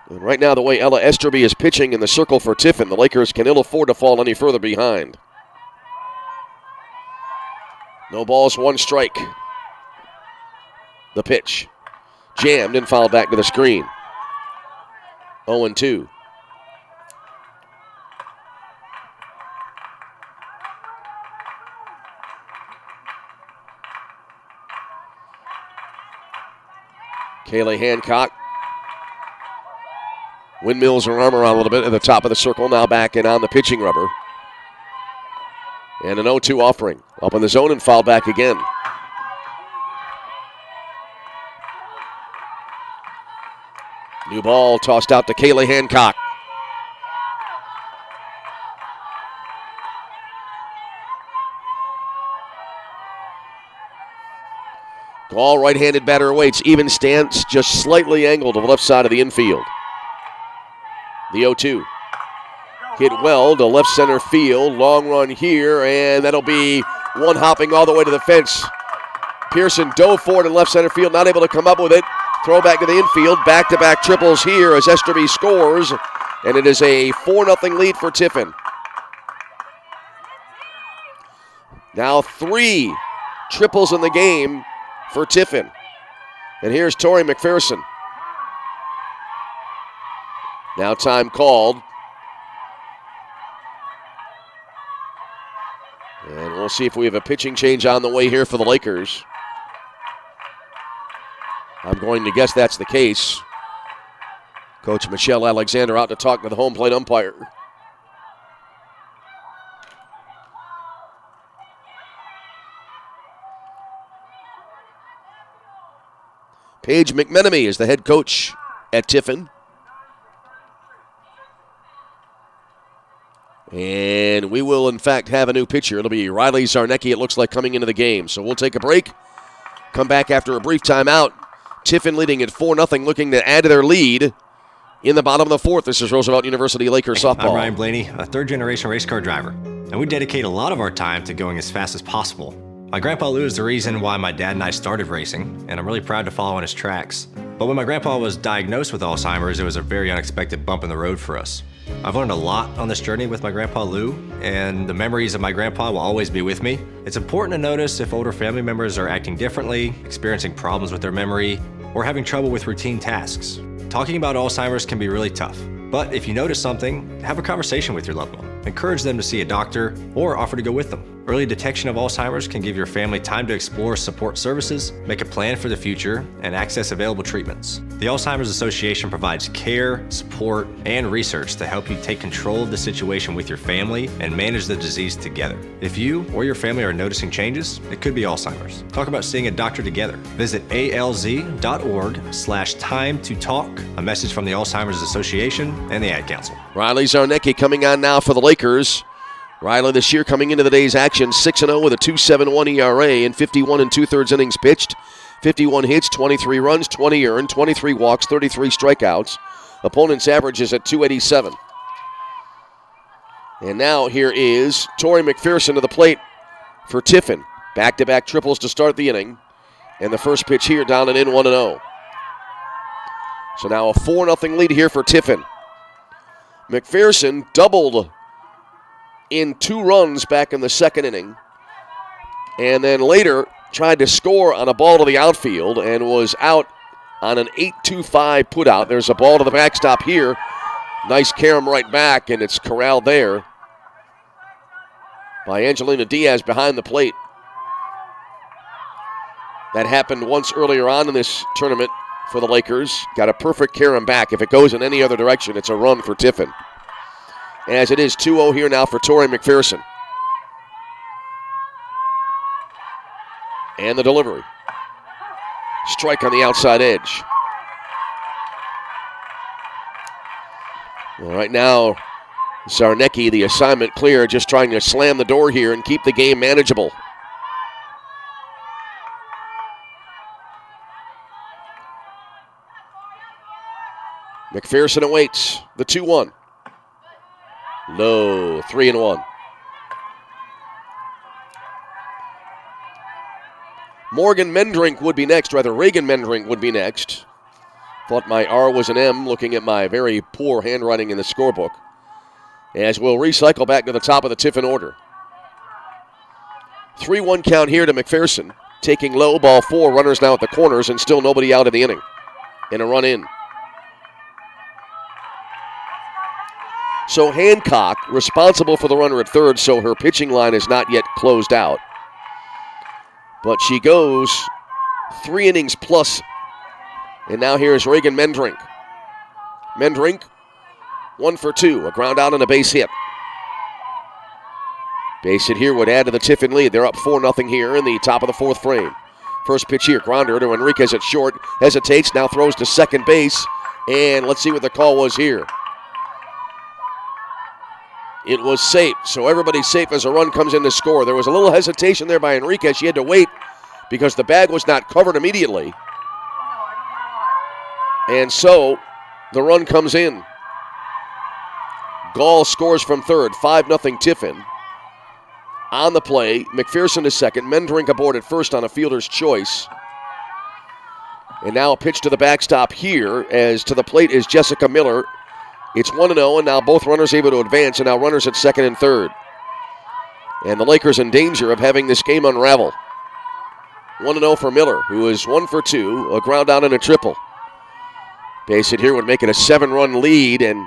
And right now, the way Ella Esterby is pitching in the circle for Tiffin, the Lakers can ill afford to fall any further behind. No balls, 1 strike. The pitch. Jammed and fouled back to the screen. 0-2. Kaylee Hancock windmills her arm around a little bit at the top of the circle, now back in on the pitching rubber. And an 0-2 offering. Up in the zone and fouled back again. New ball tossed out to Kaylee Hancock. Gall, right-handed batter, awaits. Even stance, just slightly angled to the left side of the infield. The 0-2. Hit well to left center field. Long run here, and that'll be one hopping all the way to the fence. Pearson dove forward in left center field, not able to come up with it. Throw back to the infield. Back-to-back triples here as Esterby scores, and it is a 4-0 lead for Tiffin. Now 3 triples in the game for Tiffin. And here's Tori McPherson. Now time called. And we'll see if we have a pitching change on the way here for the Lakers. I'm going to guess that's the case. Coach Michelle Alexander out to talk to the home plate umpire. Paige McMenemy is the head coach at Tiffin. And we will, in fact, have a new pitcher. It'll be Riley Zarnecki, it looks like, coming into the game. So we'll take a break, come back after a brief timeout. Tiffin leading at 4-0, looking to add to their lead in the bottom of the fourth. This is Roosevelt University Lakers softball. I'm Ryan Blaney, a third-generation race car driver, and we dedicate a lot of our time to going as fast as possible. My grandpa Lou is the reason why my dad and I started racing, and I'm really proud to follow in his tracks. But when my grandpa was diagnosed with Alzheimer's, it was a very unexpected bump in the road for us. I've learned a lot on this journey with my grandpa Lou, and the memories of my grandpa will always be with me. It's important to notice if older family members are acting differently, experiencing problems with their memory, or having trouble with routine tasks. Talking about Alzheimer's can be really tough, but if you notice something, have a conversation with your loved one. Encourage them to see a doctor or offer to go with them. Early detection of Alzheimer's can give your family time to explore support services, make a plan for the future, and access available treatments. The Alzheimer's Association provides care, support, and research to help you take control of the situation with your family and manage the disease together. If you or your family are noticing changes, it could be Alzheimer's. Talk about seeing a doctor together. Visit alz.org/time to talk. A message from the Alzheimer's Association and the Ad Council. Riley Zarnecki coming on now for the Lakers. Riley this year coming into the day's action 6-0 with a 2.71 ERA and 51 2/3 innings pitched. 51 hits, 23 runs, 20 earned, 23 walks, 33 strikeouts. Opponent's average is at 287. And now here is Tori McPherson to the plate for Tiffin. Back-to-back triples to start the inning. And the first pitch here down and in 1-0. So now a 4-0 lead here for Tiffin. McPherson doubled in 2 runs back in the second inning, and then later tried to score on a ball to the outfield and was out on an 8-2-5 putout. There's a ball to the backstop here. Nice carom right back, and it's corralled there by Angelina Diaz behind the plate. That happened once earlier on in this tournament for the Lakers. Got a perfect carom back. If it goes in any other direction, it's a run for Tiffin. As it is 2-0 here now for Tori McPherson. And the delivery. Strike on the outside edge. Well, right now, Zarnecki, the assignment clear, just trying to slam the door here and keep the game manageable. McPherson awaits the 2-1. Low, 3-1. Reagan Mendrink would be next. Thought my R was an M looking at my very poor handwriting in the scorebook. As we'll recycle back to the top of the Tiffin order. 3-1 count here to McPherson. Taking low, ball 4, runners now at the corners, and still nobody out in the inning. And a run in. So Hancock, responsible for the runner at third, so her pitching line is not yet closed out. But she goes 3 innings plus. And now here's Reagan Mendrink. Mendrink, 1 for 2, a ground out and a base hit. Base hit here would add to the Tiffin lead. They're up 4-0 here in the top of the 4th frame. First pitch here, grounder to Enriquez at short, hesitates, now throws to second base. And let's see what the call was here. It was safe, so everybody's safe as a run comes in to score. There was a little hesitation there by Enriquez. She had to wait because the bag was not covered immediately. And so the run comes in. Gall scores from third, 5-0 Tiffin. On the play, McPherson to second. Mendrink aboard at first on a fielder's choice. And now a pitch to the backstop here, as to the plate is Jessica Miller. It's 1-0, and now both runners able to advance, and now runners at second and third. And the Lakers in danger of having this game unravel. 1-0 for Miller, who is 1 for 2, a ground out and a triple. Base hit here would make it a 7-run lead, and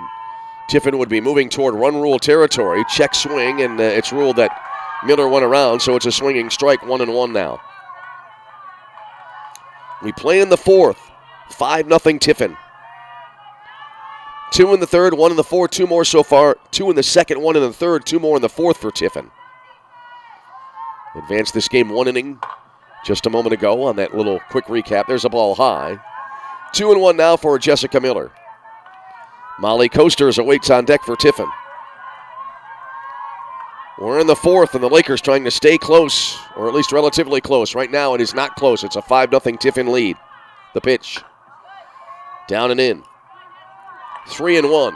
Tiffin would be moving toward run rule territory. Check swing, and it's ruled that Miller went around, so it's a swinging strike, 1-1 now. We play in the 4th, 5-0 Tiffin. 2 in the 3rd, 1 in the 4th, 2 more so far. 2 in the 2nd, 1 in the 3rd, 2 more in the 4th for Tiffin. Advanced this game 1 inning just a moment ago on that little quick recap. There's a ball high. 2-1 now for Jessica Miller. Molly Coasters awaits on deck for Tiffin. We're in the 4th, and the Lakers trying to stay close, or at least relatively close. Right now it is not close. It's a 5-0 Tiffin lead. The pitch. Down and in. 3-1.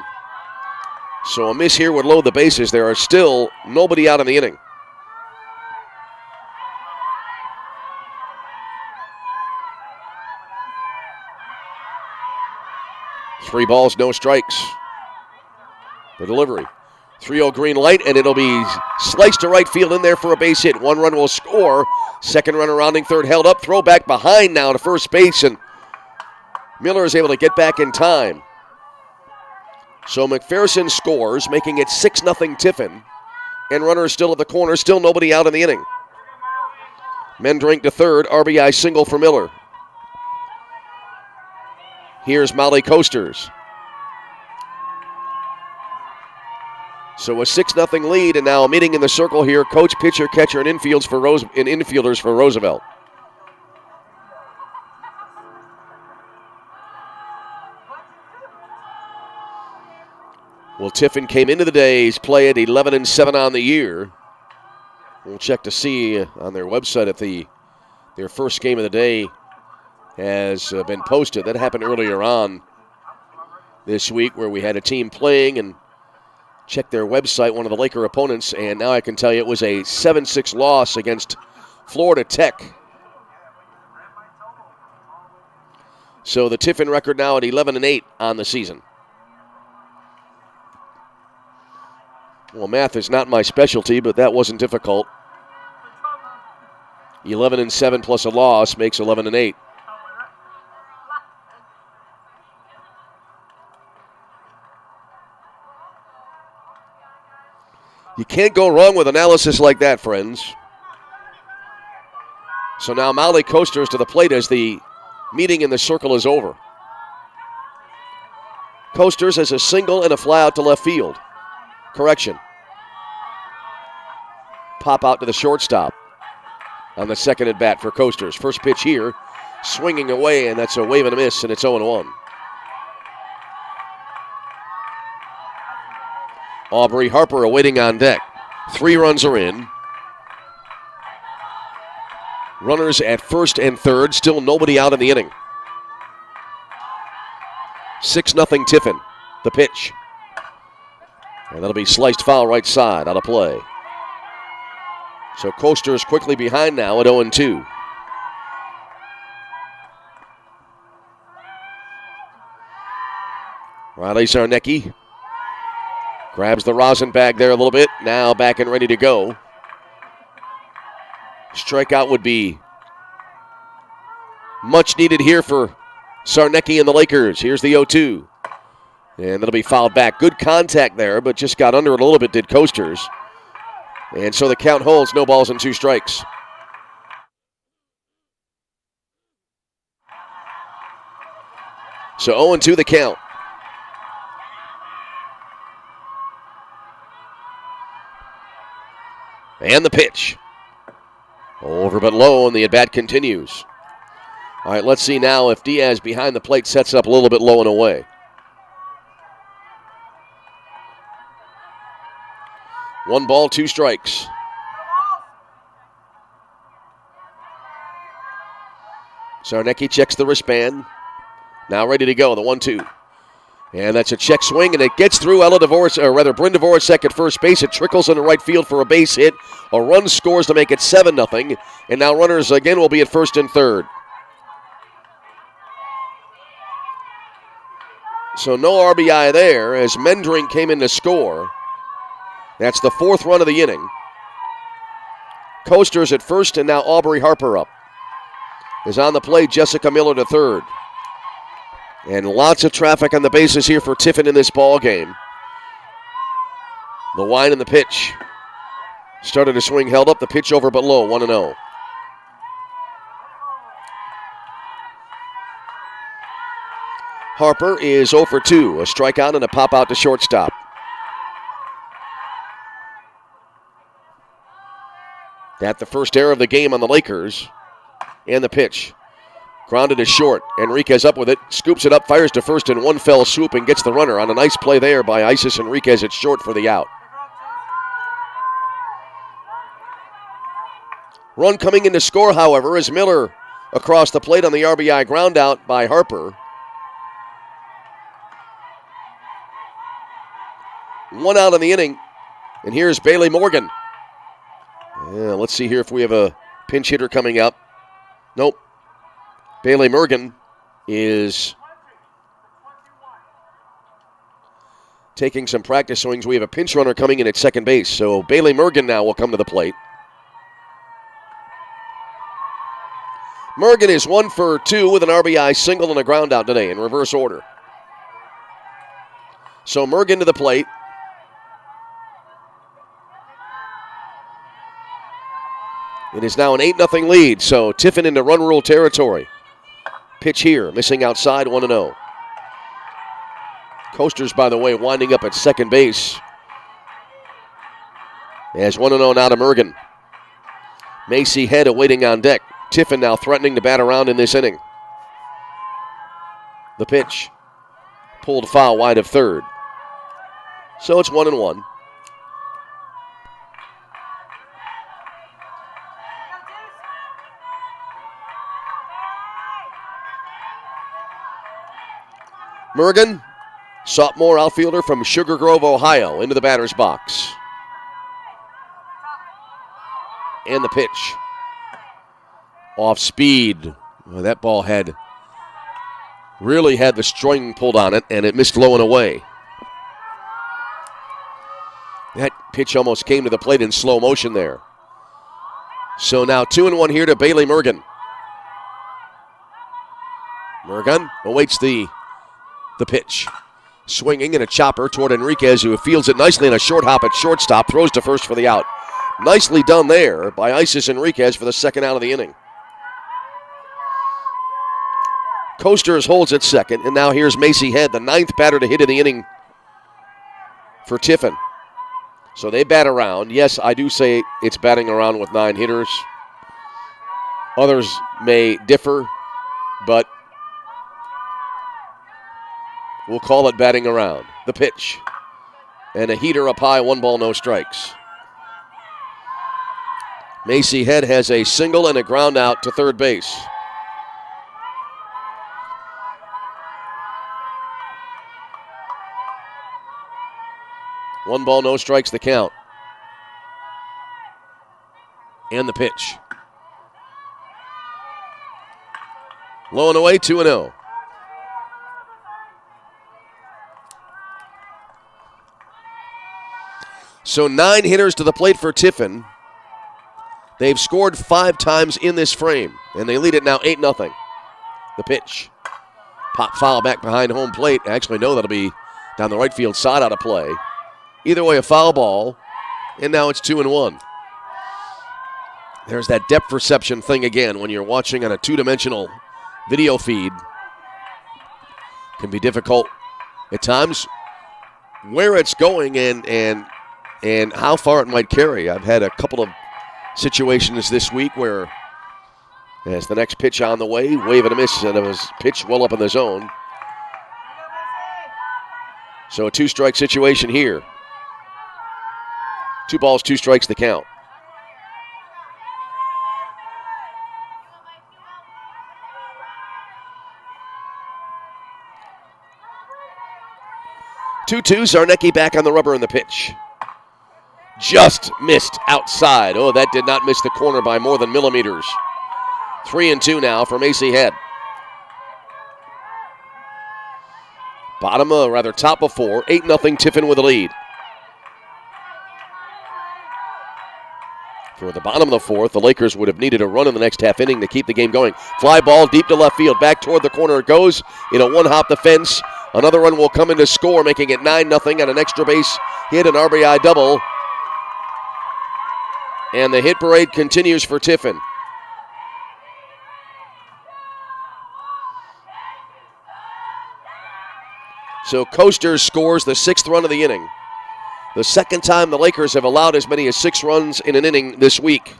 So a miss here would load the bases. There are still nobody out in the inning. Three balls, no strikes. The delivery. 3-0 green light, and it'll be sliced to right field in there for a base hit. 1 run will score. Second runner rounding third, held up. Throw back behind now to first base, and Miller is able to get back in time. So McPherson scores, making it 6-0 Tiffin. And runners still at the corner, still nobody out in the inning. Mendrink to third, RBI single for Miller. Here's Molly Coasters. So a 6-0 lead, and now a meeting in the circle here. Coach, pitcher, catcher, and infielders for Roosevelt. Well, Tiffin came into the day's play at 11-7 on the year. We'll check to see on their website if their first game of the day has been posted. That happened earlier on this week, where we had a team playing and checked their website, one of the Laker opponents, and now I can tell you it was a 7-6 loss against Florida Tech. So the Tiffin record now at 11-8 on the season. Well, math is not my specialty, but that wasn't difficult. 11-7 plus a loss makes 11-8. You can't go wrong with analysis like that, friends. So now Molly Coasters to the plate as the meeting in the circle is over. Coasters has a single and a fly out to left field. Correction. Pop out to the shortstop on the second at bat for Coasters. First pitch here, swinging away, and that's a wave and a miss, and it's 0-1. Aubrey Harper awaiting on deck. 3 runs are in. Runners at first and third. Still nobody out in the inning. 6-0 Tiffin. The pitch. And that'll be sliced foul right side out of play. So Coaster is quickly behind now at 0-2. Riley Zarnecki grabs the rosin bag there a little bit. Now back and ready to go. Strikeout would be much needed here for Zarnecki and the Lakers. Here's the 0-2. And that'll be fouled back. Good contact there, but just got under it a little bit, did Coasters. And so the count holds, no balls and 2 strikes. So 0-2 the count. And the pitch. Over but low, and the at-bat continues. All right, let's see now if Diaz behind the plate sets up a little bit low and away. 1 ball, 2 strikes. Zarnecki checks the wristband. Now ready to go, the 1-2. And that's a check swing, and it gets through Bryn Dvorak at first base. It trickles into right field for a base hit. A run scores to make it 7-0. And now runners again will be at first and third. So no RBI there as Mendring came in to score. That's the 4th run of the inning. Coasters at first, and now Aubrey Harper up. Is on the plate, Jessica Miller to third. And lots of traffic on the bases here for Tiffin in this ball game. The wind and the pitch. Started to swing, held up, the pitch over but low, 1-0. Harper is 0 for 2, a strikeout and a pop out to shortstop. At the first error of the game on the Lakers. And the pitch. Grounded to short. Enriquez up with it. Scoops it up. Fires to first in one fell swoop and gets the runner on a nice play there by Isis Enriquez. It's short for the out. Run coming in to score, however, is Miller across the plate on the RBI ground out by Harper. 1 out in the inning. And here's Bailey Morgan. Yeah, let's see here if we have a pinch hitter coming up. Nope. Bailey Morgan is taking some practice swings. We have a pinch runner coming in at second base. So Bailey Morgan now will come to the plate. Morgan is 1 for 2 with an RBI single and a ground out today in reverse order. So Morgan to the plate. It is now an 8-0 lead, so Tiffin into run rule territory. Pitch here, missing outside, 1-0. Coasters, by the way, winding up at second base. As 1-0 now to Morgan. Macy Head awaiting on deck. Tiffin now threatening to bat around in this inning. The pitch. Pulled foul wide of third. So it's 1-1. Morgan, sophomore outfielder from Sugar Grove, Ohio, into the batter's box. And the pitch. Off speed. Well, that ball really had the string pulled on it, and it missed low and away. That pitch almost came to the plate in slow motion there. So now 2-1 here to Bailey Morgan. Morgan awaits the pitch. Swinging in a chopper toward Enriquez, who fields it nicely in a short hop at shortstop, throws to first for the out. Nicely done there by Isis Enriquez for the second out of the inning. Coasters holds at second, and now here's Macy Head, the 9th batter to hit in the inning for Tiffin. So they bat around. Yes, I do say it's batting around with 9 hitters. Others may differ, but we'll call it batting around. The pitch. And a heater up high, 1 ball, no strikes. Macy Head has a single and a ground out to third base. One ball, no strikes, the count. And the pitch. Low and away, 2-0. So 9 hitters to the plate for Tiffin. They've scored 5 times in this frame, and they lead it now 8-0. The pitch. Pop foul back behind home plate. I actually know that'll be down the right field side out of play. Either way, a foul ball, and now it's 2-1. There's that depth perception thing again when you're watching on a 2-dimensional video feed. Can be difficult at times where it's going and how far it might carry. I've had a couple of situations this week where as the next pitch on the way, wave and a miss, and it was pitched well up in the zone. So a 2-strike situation here. 2 balls, 2 strikes, the count. Two-two, Zarnecki back on the rubber in the pitch. Just missed outside. Oh, that did not miss the corner by more than millimeters. 3-2 now for Macy Head. Top of 4. 8-0 Tiffin with the lead. For the bottom of the 4th, the Lakers would have needed a run in the next half inning to keep the game going. Fly ball deep to left field. Back toward the corner it goes. In a one-hop the fence. Another run will come in to score, making it 9-0 on an extra base hit, an RBI double. And the hit parade continues for Tiffin. So Coaster scores the 6th run of the inning. The second time the Lakers have allowed as many as 6 runs in an inning this week.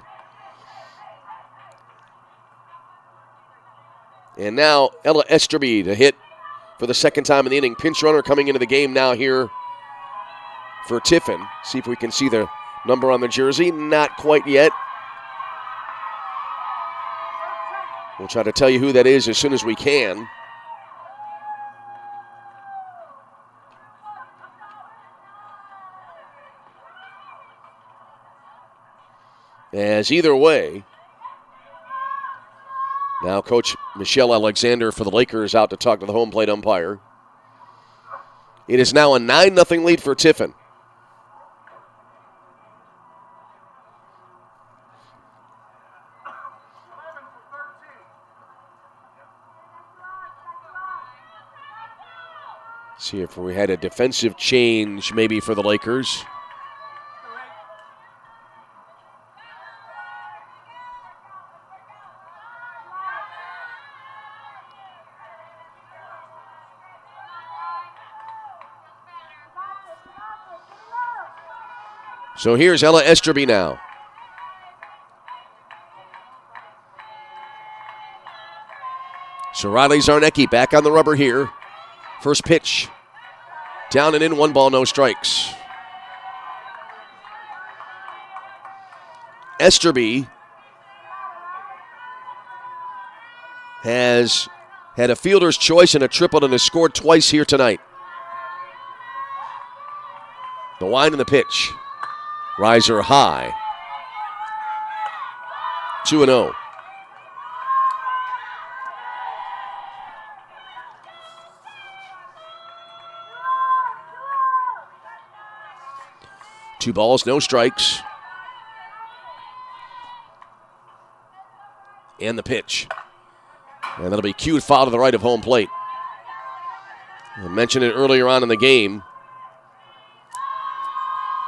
And now Ella Esterby to hit for the second time in the inning. Pinch runner coming into the game now here for Tiffin. See if we can see the number on the jersey. Not quite yet. We'll try to tell you who that is as soon as we can. As either way, now Coach Michelle Alexander for the Lakers out to talk to the home plate umpire. It is now a 9-0 lead for Tiffin. See if we had a defensive change maybe for the Lakers. So here's Ella Esterby now. So Riley Zarnecki back on the rubber here. First pitch. Down and in, 1 ball, no strikes. Esterby has had a fielder's choice and a triple and has scored twice here tonight. The wind and the pitch. Riser high. 2-0. Two balls, no strikes. And the pitch. And that'll be cued foul to the right of home plate. I mentioned it earlier on in the game.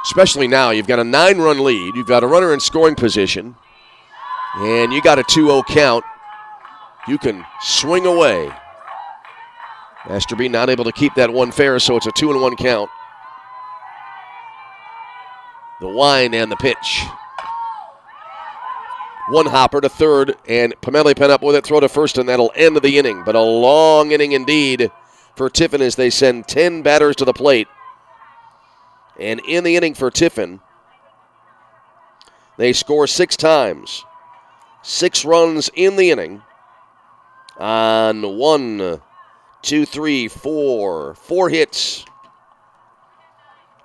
Especially now, you've got a 9-run lead. You've got a runner in scoring position. And you got a 2-0 count. You can swing away. Esterby not able to keep that one fair, so it's a 2-1 count. The wind and the pitch. One hopper to third, and Pomeli Penn up with it, throw to first, and that'll end the inning. But a long inning indeed for Tiffin as they send 10 batters to the plate. And in the inning for Tiffin, they score 6 times. 6 runs in the inning on 1, 2, 3, 4 hits.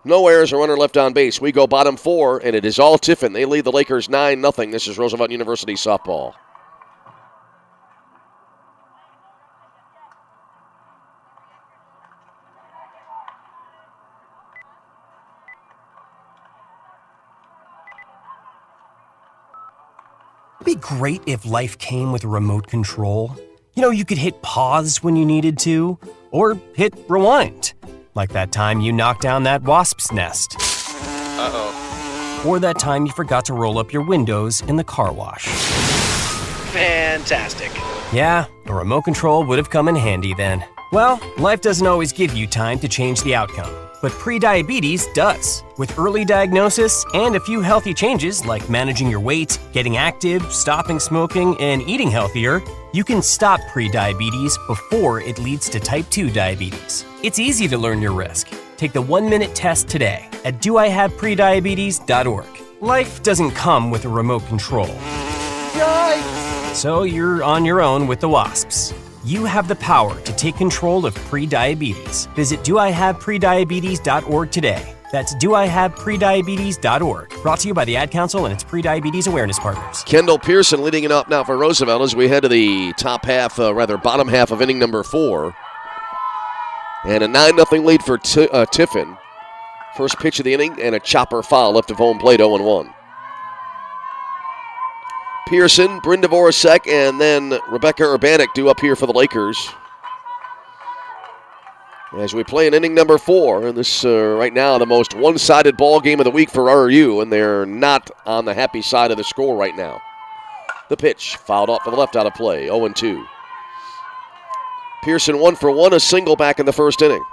No errors, a runner left on base. We go bottom 4, and it is all Tiffin. They lead the Lakers 9-0. This is Roosevelt University softball. It'd be great if life came with a remote control. You know, you could hit pause when you needed to, or hit rewind. Like that time you knocked down that wasp's nest. Uh-oh. Or that time you forgot to roll up your windows in the car wash. Fantastic. Yeah, a remote control would have come in handy then. Well, life doesn't always give you time to change the outcome, but prediabetes does. With early diagnosis and a few healthy changes like managing your weight, getting active, stopping smoking, and eating healthier, you can stop prediabetes before it leads to type 2 diabetes. It's easy to learn your risk. Take the 1-minute test today at doihaveprediabetes.org. Life doesn't come with a remote control. Yikes! So you're on your own with the wasps. You have the power to take control of prediabetes. Visit doihaveprediabetes.org today. That's doihaveprediabetes.org. Brought to you by the Ad Council and its Prediabetes Awareness Partners. Kendall Pearson leading it up now for Roosevelt as we head to the bottom half of inning number 4. And a 9-0 lead for Tiffin. First pitch of the inning and a chopper foul left of home plate, 0-1. Pearson, Bryn Dvorak, and then Rebecca Urbanek due up here for the Lakers. As we play in inning number 4, and this right now the most one-sided ball game of the week for RU, and they're not on the happy side of the score right now. The pitch fouled off to the left out of play, 0-2. Pearson 1 for 1, a single back in the first inning.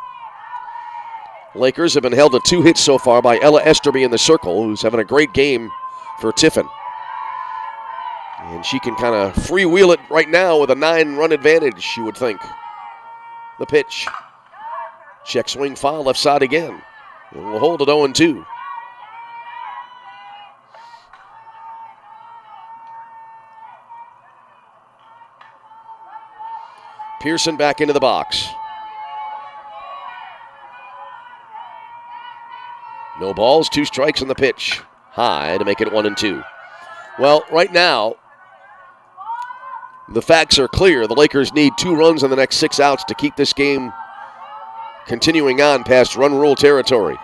Lakers have been held to 2 hits so far by Ella Esterby in the circle, who's having a great game for Tiffin. And she can kind of freewheel it right now with a 9-run advantage, you would think. The pitch. Check swing foul left side again. And we'll hold it 0-2. Pearson back into the box. No balls, 2 strikes on the pitch. High to make it 1-2. Well, right now, the facts are clear. The Lakers need 2 runs in the next 6 outs to keep this game continuing on past run rule territory.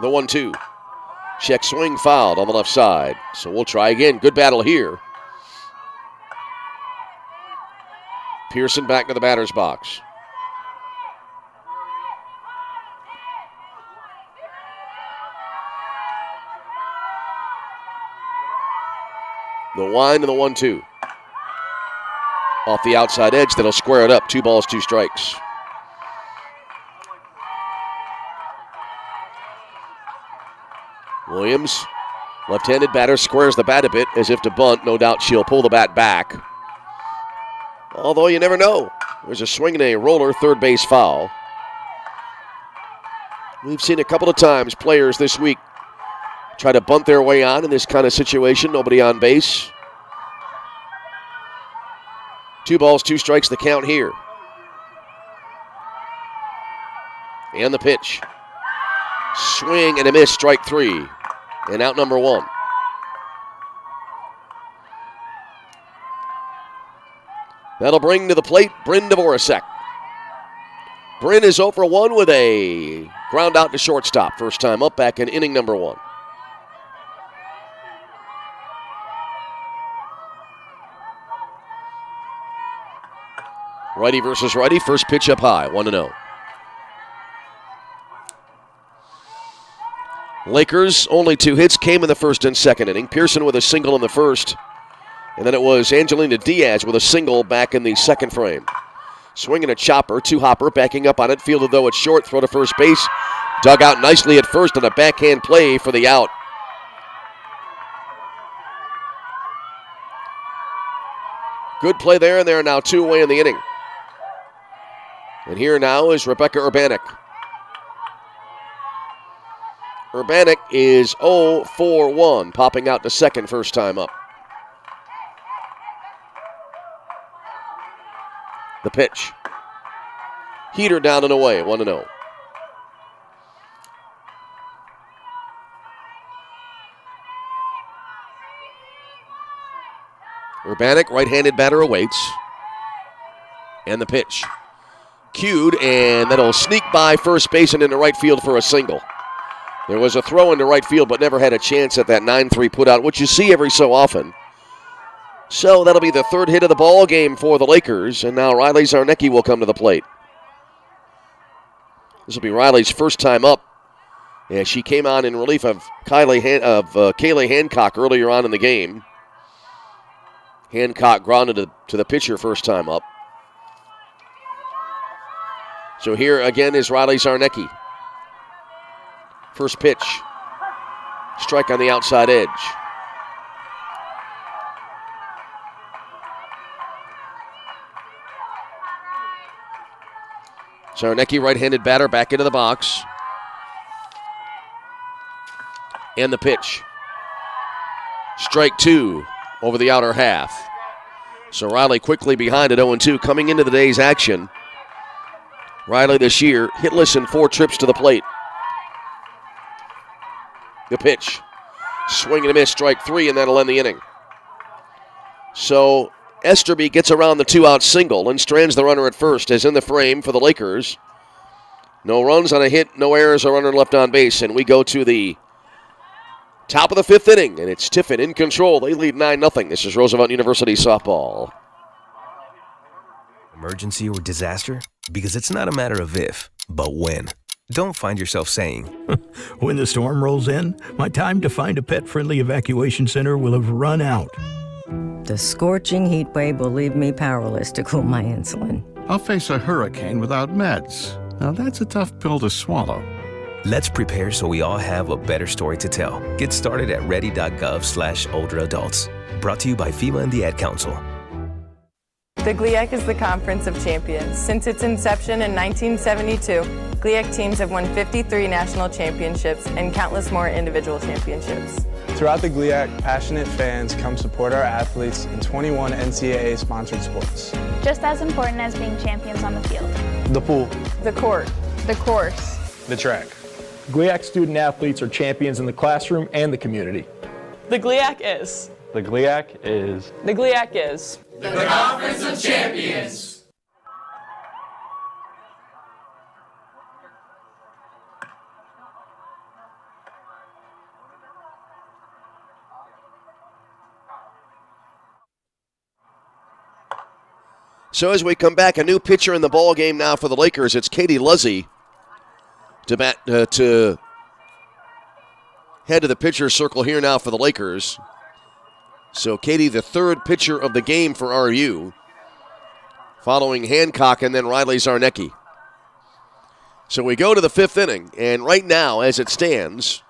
The 1-2. Check swing fouled on the left side. So we'll try again. Good battle here. Pearson back to the batter's box. The wind and the 1-2. Off the outside edge, that'll square it up. 2 balls, 2 strikes. Williams, left-handed batter, squares the bat a bit as if to bunt. No doubt she'll pull the bat back. Although you never know. There's a swing and a roller, third base foul. We've seen a couple of times players this week try to bunt their way on in this kind of situation. Nobody on base. 2 balls, 2 strikes, the count here. And the pitch. Swing and a miss, strike 3. And out number 1. That'll bring to the plate Bryn Dvorak. Bryn is 0 for 1 with a ground out to shortstop. First time up back in inning number 1. Righty versus righty. First pitch up high, 1-0. Lakers, only 2 hits came in the first and second inning. Pearson with a single in the first. And then it was Angelina Diaz with a single back in the second frame. Swinging a chopper, 2-hopper, backing up on it. Fielded though it's short, throw to first base. Dug out nicely at first on a backhand play for the out. Good play there, and they're now 2 away in the inning. And here now is Rebecca Urbanek. Urbanic is 0 for 1, popping out to second first time up. The pitch. Heater down and away, 1-0. Urbanic, right-handed batter, awaits. And the pitch. Cued, and that'll sneak by first base and into right field for a single. There was a throw into right field, but never had a chance at that 9-3 putout, which you see every so often. So that'll be the third hit of the ball game for the Lakers, and now Riley Zarnecki will come to the plate. This will be Riley's first time up. Yeah, she came on in relief of Kaylee Hancock earlier on in the game. Hancock grounded to the pitcher first time up. So here again is Riley Zarnecki. First pitch. Strike on the outside edge. Zarnecki, right-handed batter, back into the box. And the pitch. Strike 2 over the outer half. So Riley quickly behind at 0-2. Coming into the day's action, Riley this year hitless in 4 trips to the plate. The pitch. Swing and a miss, strike 3, and that'll end the inning. So Esterby gets around the 2-out single and strands the runner at first, as in the frame for the Lakers. No runs on a hit, no errors, a runner left on base, and we go to the top of the 5th inning, and it's Tiffin in control. They lead 9-0. This is Roosevelt University softball. Emergency or disaster? Because it's not a matter of if, but when. Don't find yourself saying, when the storm rolls in, my time to find a pet-friendly evacuation center will have run out. The scorching heat wave will leave me powerless to cool my insulin. I'll face a hurricane without meds. Now that's a tough pill to swallow. Let's prepare so we all have a better story to tell. Get started at ready.gov/older adults. Brought to you by FEMA and the Ad Council. The GLIAC is the Conference of Champions. Since its inception in 1972, GLIAC teams have won 53 national championships and countless more individual championships. Throughout the GLIAC, passionate fans come support our athletes in 21 NCAA-sponsored sports. Just as important as being champions on the field. The pool. The court. The course. The track. GLIAC student athletes are champions in the classroom and the community. The GLIAC is. The GLIAC is. The GLIAC is. The Conference of Champions. So as we come back, a new pitcher in the ball game now for the Lakers. It's Katie Luzzy to head to the pitcher's circle here now for the Lakers. So Katie, the third pitcher of the game for RU, following Hancock and then Riley Zarnecki. So we go to the 5th inning, and right now, as it stands,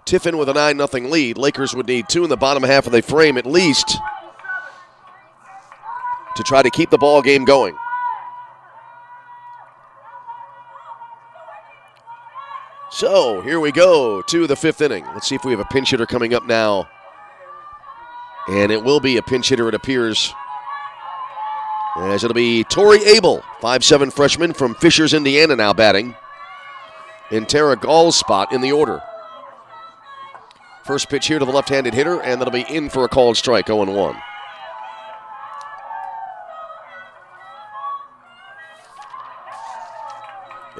Tiffin with a 9-0 lead. Lakers would need 2 in the bottom half of the frame at least to try to keep the ball game going. So here we go to the 5th inning. Let's see if we have a pinch hitter coming up now. And it will be a pinch hitter, it appears, as it'll be Tori Abel, 5'7" freshman from Fishers, Indiana, now batting in Tara Gall's spot in the order. First pitch here to the left-handed hitter, and that'll be in for a called strike, 0-1.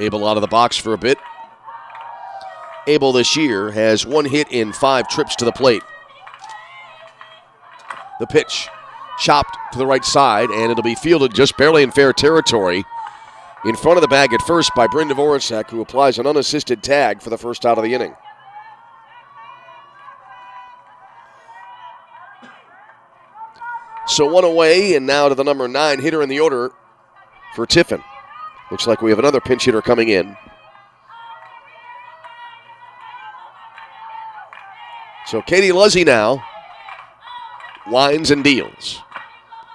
Abel out of the box for a bit. Abel this year has 1 hit in 5 trips to the plate. The pitch chopped to the right side, and it'll be fielded just barely in fair territory in front of the bag at first by Bryn Dvorak, who applies an unassisted tag for the first out of the inning. So 1 away, and now to the number 9 hitter in the order for Tiffin. Looks like we have another pinch hitter coming in. So Katie Luzzy now winds and deals.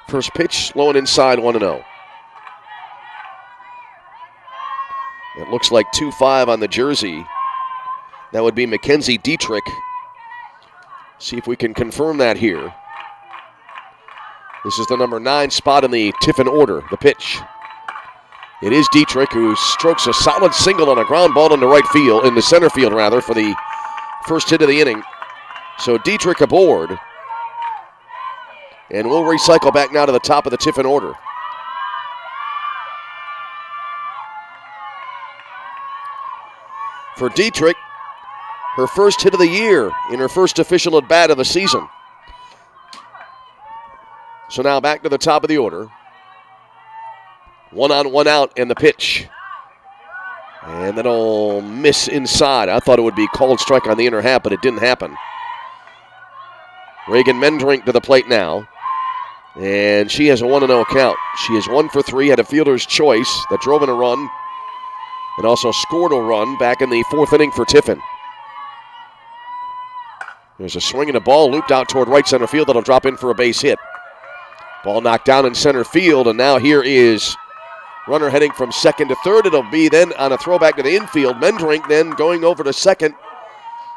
First pitch, low and inside, 1-0. It looks like 2-5 on the jersey That would be Mackenzie Dietrich. See if we can confirm that here. This is the number 9 spot in the Tiffin order. The pitch. It is Dietrich who strokes a solid single on a ground ball in the center field rather, for the first hit of the inning. So Dietrich aboard. And we'll recycle back now to the top of the Tiffin order. For Dietrich, her first hit of the year in her first official at bat of the season. So now back to the top of the order. 1 on, 1 out, and the pitch. And that'll miss inside. I thought it would be called strike on the inner half, but it didn't happen. Reagan Mendrink to the plate now. And she has a 1-0 count. She is 1 for 3, had a fielder's choice that drove in a run and also scored a run back in the 4th inning for Tiffin. There's a swing and a ball looped out toward right center field that'll drop in for a base hit. Ball knocked down in center field, and now here is runner heading from second to third. It'll be then on a throwback to the infield. Mendrink then going over to second.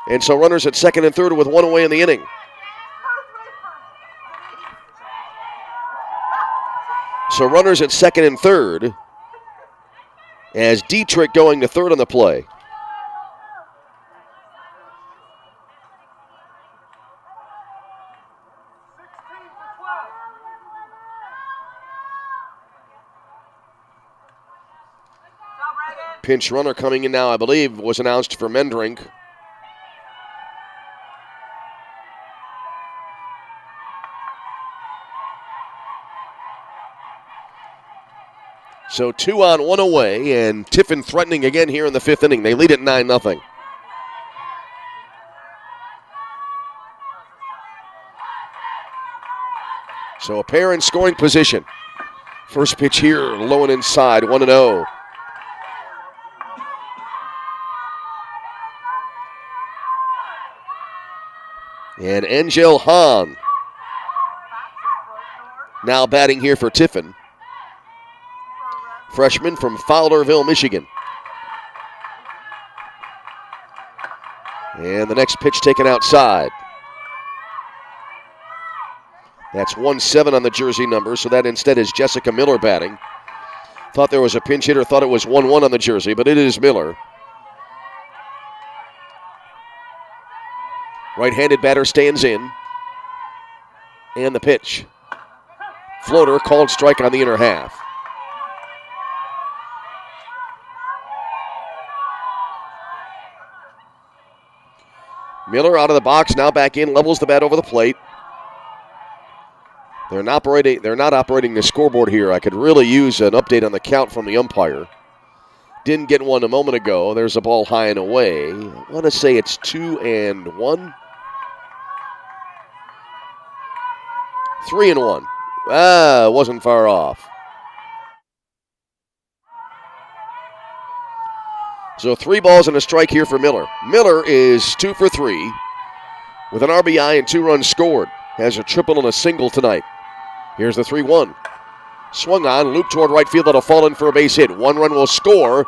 And so runners at second and third with 1 away in the inning. So runners at second and third as Dietrich going to third on the play. Pinch runner coming in now, I believe, was announced for Mendrink. So 2 on, 1 away, and Tiffin threatening again here in the 5th inning. They lead at 9-0. So a pair in scoring position. First pitch here, low and inside, 1-0. And Angel Hahn now batting here for Tiffin. Freshman from Fowlerville, Michigan. And the next pitch taken outside. That's 1-7 on the jersey number, so that instead is Jessica Miller batting. Thought there was a pinch hitter, thought it was 1-1 on the jersey, but it is Miller. Right-handed batter stands in. And the pitch. Floater called strike on the inner half. Miller out of the box, now back in, levels the bat over the plate. They're not operating the scoreboard here. I could really use an update on the count from the umpire. Didn't get one a moment ago. There's a ball high and away. I want to say it's 2-1. 3-1. Wasn't far off. So 3 balls and a strike here for Miller. Miller is 2 for 3 with an RBI and 2 runs scored. Has a triple and a single tonight. Here's the 3-1. Swung on, loop toward right field. That'll fall in for a base hit. 1 run will score,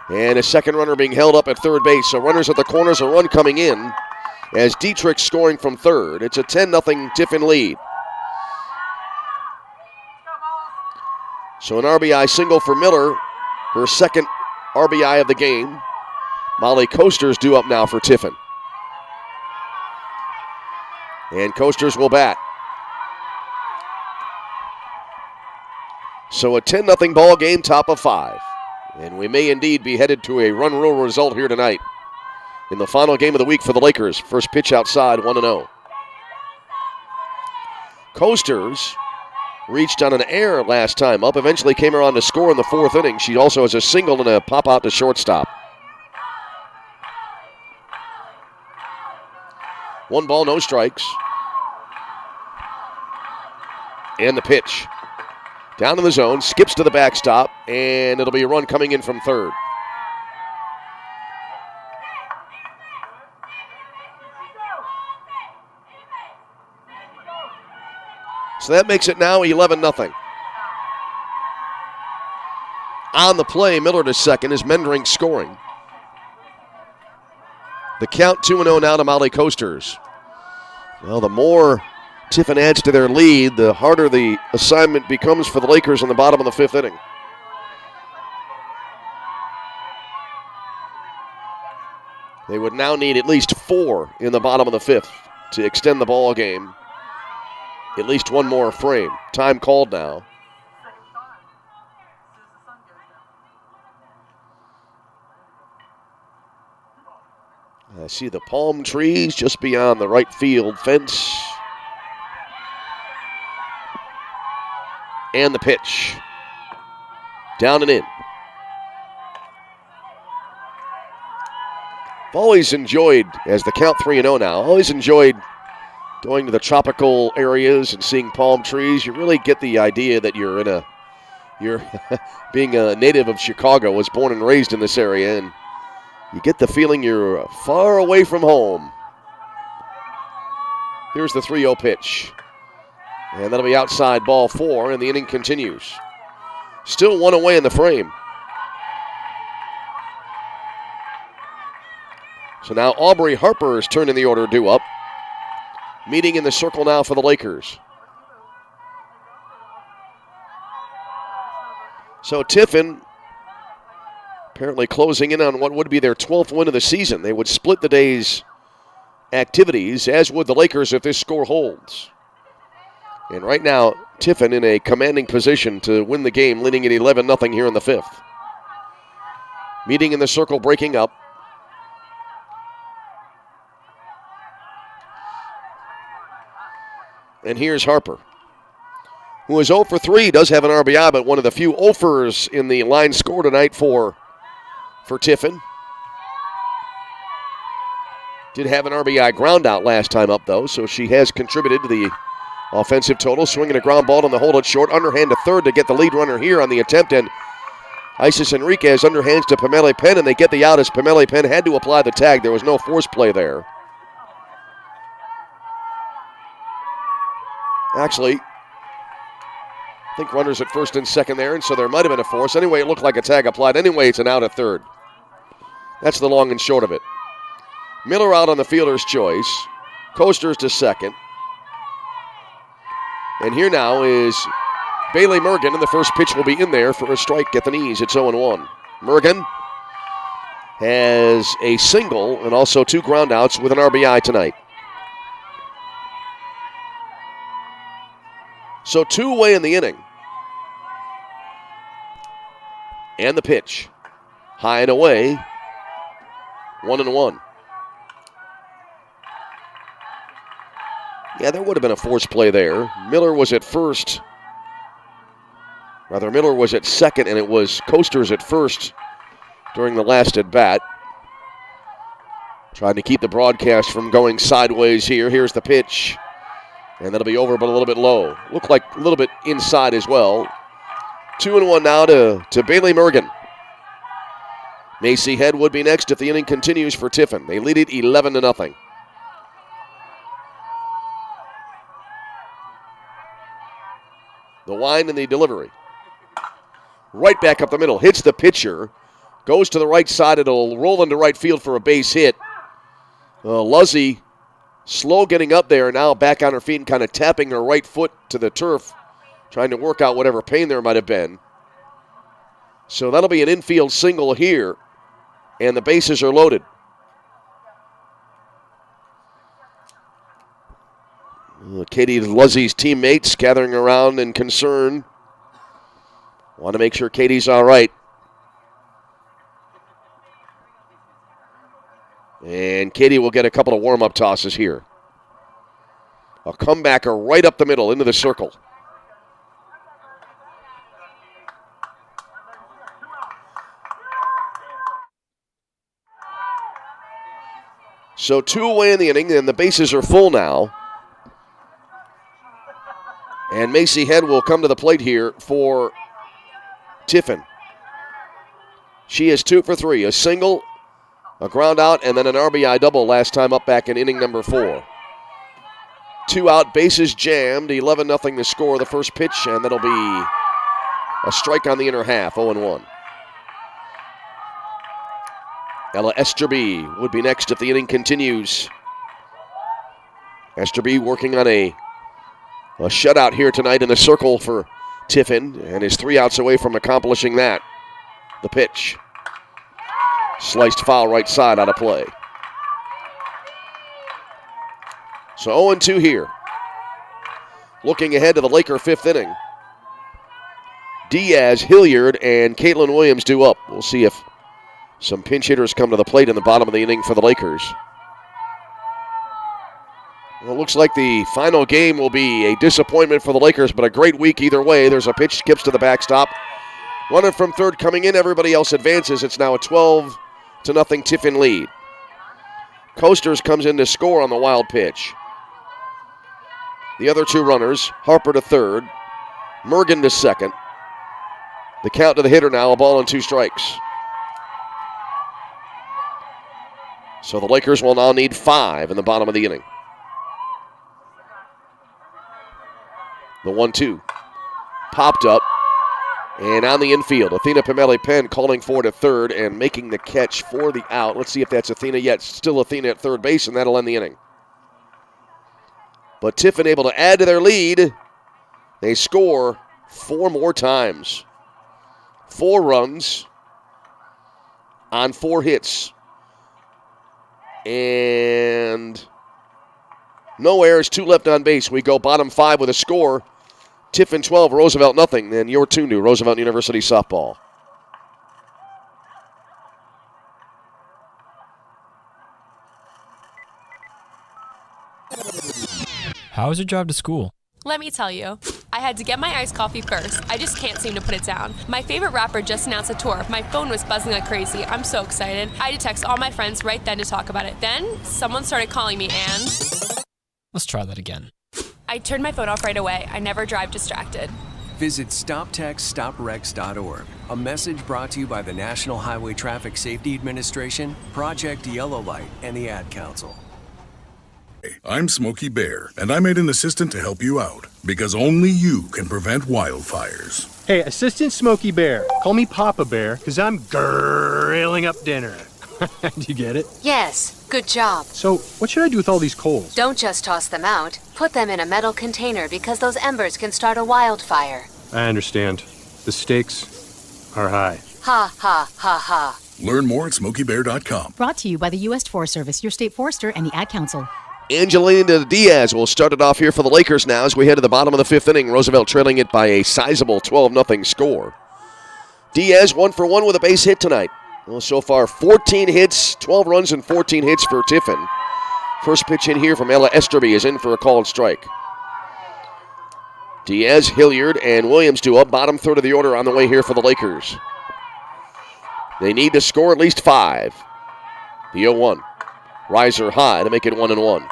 and a second runner being held up at third base. So runners at the corners, a run coming in as Dietrich scoring from third. It's a 10-0 Tiffin lead. So an RBI single for Miller, her second RBI of the game. Molly Coasters due up now for Tiffin. And Coasters will bat. So a 10-0 ball game, top of 5. And we may indeed be headed to a run rule result here tonight in the final game of the week for the Lakers. First pitch outside, 1-0. Coasters reached on an error last time up, eventually came around to score in the 4th inning. She also has a single and a pop out to shortstop. 1 ball, no strikes. And the pitch. Down in the zone, skips to the backstop, and it'll be a run coming in from third. So that makes it now 11-0. On the play, Miller to second as Mendrink scoring. The count 2-0 now to Molly Coasters. Well, the more Tiffin adds to their lead, the harder the assignment becomes for the Lakers in the bottom of the 5th inning. They would now need at least 4 in the bottom of the 5th to extend the ball game. At least one more frame. Time called now. I see the palm trees just beyond the right field fence. And the pitch. Down and in. I've always enjoyed, as the count 3-0 now, always enjoyed going to the tropical areas and seeing palm trees. You really get the idea that you're being a native of Chicago, was born and raised in this area, and you get the feeling you're far away from home. Here's the 3-0 pitch. And that'll be outside ball 4, and the inning continues. Still 1 away in the frame. So now Aubrey Harper is turning the order due up. Meeting in the circle now for the Lakers. So Tiffin apparently closing in on what would be their 12th win of the season. They would split the day's activities, as would the Lakers if this score holds. And right now, Tiffin in a commanding position to win the game, leading at 11-0 here in the 5th. Meeting in the circle, breaking up. And here's Harper, who is 0 for 3, does have an RBI, but one of the few 0-fers in the line score tonight for Tiffin. Did have an RBI ground out last time up, though, so she has contributed to the offensive total. Swinging a ground ball on the hold it short, underhand to third to get the lead runner here on the attempt, and Isis Enriquez underhands to Pamela Penn, and they get the out as Pamela Penn had to apply the tag. There was no force play there. Actually, I think runners at first and second there, and so there might have been a force. Anyway, it looked like a tag applied. Anyway, it's an out at third. That's the long and short of it. Miller out on the fielder's choice. Coasters to second. And here now is Bailey Mergen, and the first pitch will be in there for a strike at the knees. It's 0-1. Mergen has a single and also 2 groundouts with an RBI tonight. So 2 away in the inning. And the pitch. High and away. 1-1. Yeah, there would have been a force play there. Miller was at first. Rather, Miller was at second, and it was Coasters at first during the last at bat. Trying to keep the broadcast from going sideways here. Here's the pitch. And that'll be over, but a little bit low. Looked like a little bit inside as well. 2-1 now to Bailey Mergen. Macy Head would be next if the inning continues for Tiffin. They lead it 11-0. The wind and the delivery. Right back up the middle. Hits the pitcher. Goes to the right side. It'll roll into right field for a base hit. Luzzy slow getting up there, now back on her feet and kind of tapping her right foot to the turf, trying to work out whatever pain there might have been. So that'll be an infield single here, and the bases are loaded. Katie Luzzy's teammates gathering around in concern. Want to make sure Katie's all right. And Katie will get a couple of warm-up tosses here. A comebacker right up the middle into the circle. So 2 away in the inning, and the bases are full now. And Macy Head will come to the plate here for Tiffin. She is 2 for 3, a single, a ground out, and then an RBI double last time up back in inning number 4. 2 out, bases jammed, 11-0 to score the first pitch, and that'll be a strike on the inner half, 0-1. Ella Esterby would be next if the inning continues. Esterby working on a shutout here tonight in the circle for Tiffin and is 3 outs away from accomplishing that. The pitch. Sliced foul right side out of play. So 0-2 here. Looking ahead to the Laker 5th inning. Diaz, Hilliard, and Caitlin Williams due up. We'll see if some pinch hitters come to the plate in the bottom of the inning for the Lakers. Well, it looks like the final game will be a disappointment for the Lakers, but a great week either way. There's a pitch, skips to the backstop. Runner from third coming in, everybody else advances. It's now a 12-0 Tiffin lead. Coasters comes in to score on the wild pitch. The other 2 runners, Harper to third, Mergen to second. The count to the hitter now, a ball and 2 strikes. So the Lakers will now need 5 in the bottom of the inning. The 1-2 popped up and on the infield. Athena Pimele-Penn calling for it at third and making the catch for the out. Let's see if that's Athena yet. Still Athena at third base, and that'll end the inning. But Tiffin able to add to their lead. They score 4 more times. 4 runs on 4 hits. And no errors, 2 left on base. We go bottom 5 with a score. Tiffin 12, Roosevelt nothing. And your 2 new, Roosevelt University softball. How was your drive to school? Let me tell you, I had to get my iced coffee first. I just can't seem to put it down. My favorite rapper just announced a tour. My phone was buzzing like crazy. I'm so excited. I had to text all my friends right then to talk about it. Then, someone started calling me and... Let's try that again. I turned my phone off right away. I never drive distracted. Visit StopTextStopWrecks.org. A message brought to you by the National Highway Traffic Safety Administration, Project Yellow Light, and the Ad Council. I'm Smokey Bear, and I made an assistant to help you out, because only you can prevent wildfires. Hey, Assistant Smokey Bear, call me Papa Bear, because I'm grilling up dinner. Do you get it? Yes, good job. So, what should I do with all these coals? Don't just toss them out. Put them in a metal container because those embers can start a wildfire. I understand. The stakes are high. Ha, ha, ha, ha. Learn more at SmokeyBear.com. Brought to you by the U.S. Forest Service, your state forester, and the Ad Council. Angelina Diaz will start it off here for the Lakers now as we head to the bottom of the 5th inning. Roosevelt trailing it by a sizable 12-0 score. Diaz 1 for 1 with a base hit tonight. Well, so far 14 hits, 12 runs and 14 hits for Tiffin. First pitch in here from Ella Esterby is in for a called strike. Diaz, Hilliard, and Williams due up. Bottom third of the order on the way here for the Lakers. They need to score at least 5. The 0-1. Riser high to make it 1-1.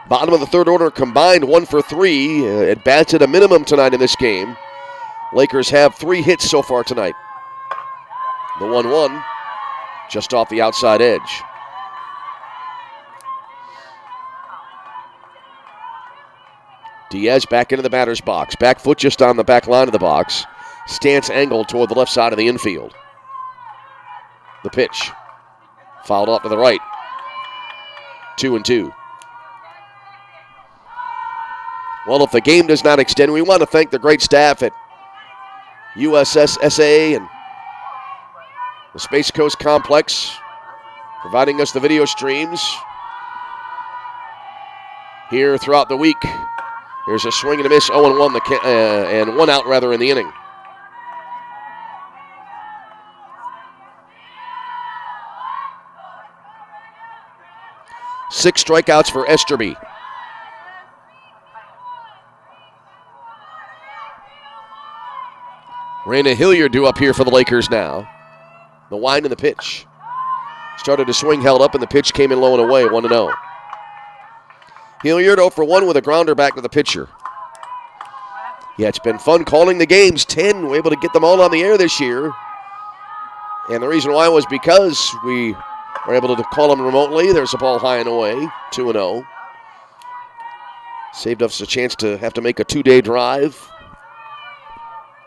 Bottom of the third order combined 1 for 3. At bats at a minimum tonight in this game. Lakers have 3 hits so far tonight. The 1-1 just off the outside edge. Diaz back into the batter's box. Back foot just on the back line of the box. Stance angled toward the left side of the infield. The pitch. Fouled off to the right. 2-2. Well, if the game does not extend, we want to thank the great staff at USSSA and the Space Coast Complex providing us the video streams here throughout the week. Here's a swing and a miss, 0-1, and 1 out rather in the inning. Six strikeouts for Esterby. Raina Hilliard due up here for the Lakers now. The wind and the pitch. Started to swing, held up, and the pitch came in low and away, 1-0. Hilliard 0 for 1 with a grounder back to the pitcher. Yeah, it's been fun calling the games. 10, we're able to get them all on the air this year. And the reason why was because we were able to call them remotely. There's a ball high and away, 2-0. Saved us a chance to have to make a 2-day drive.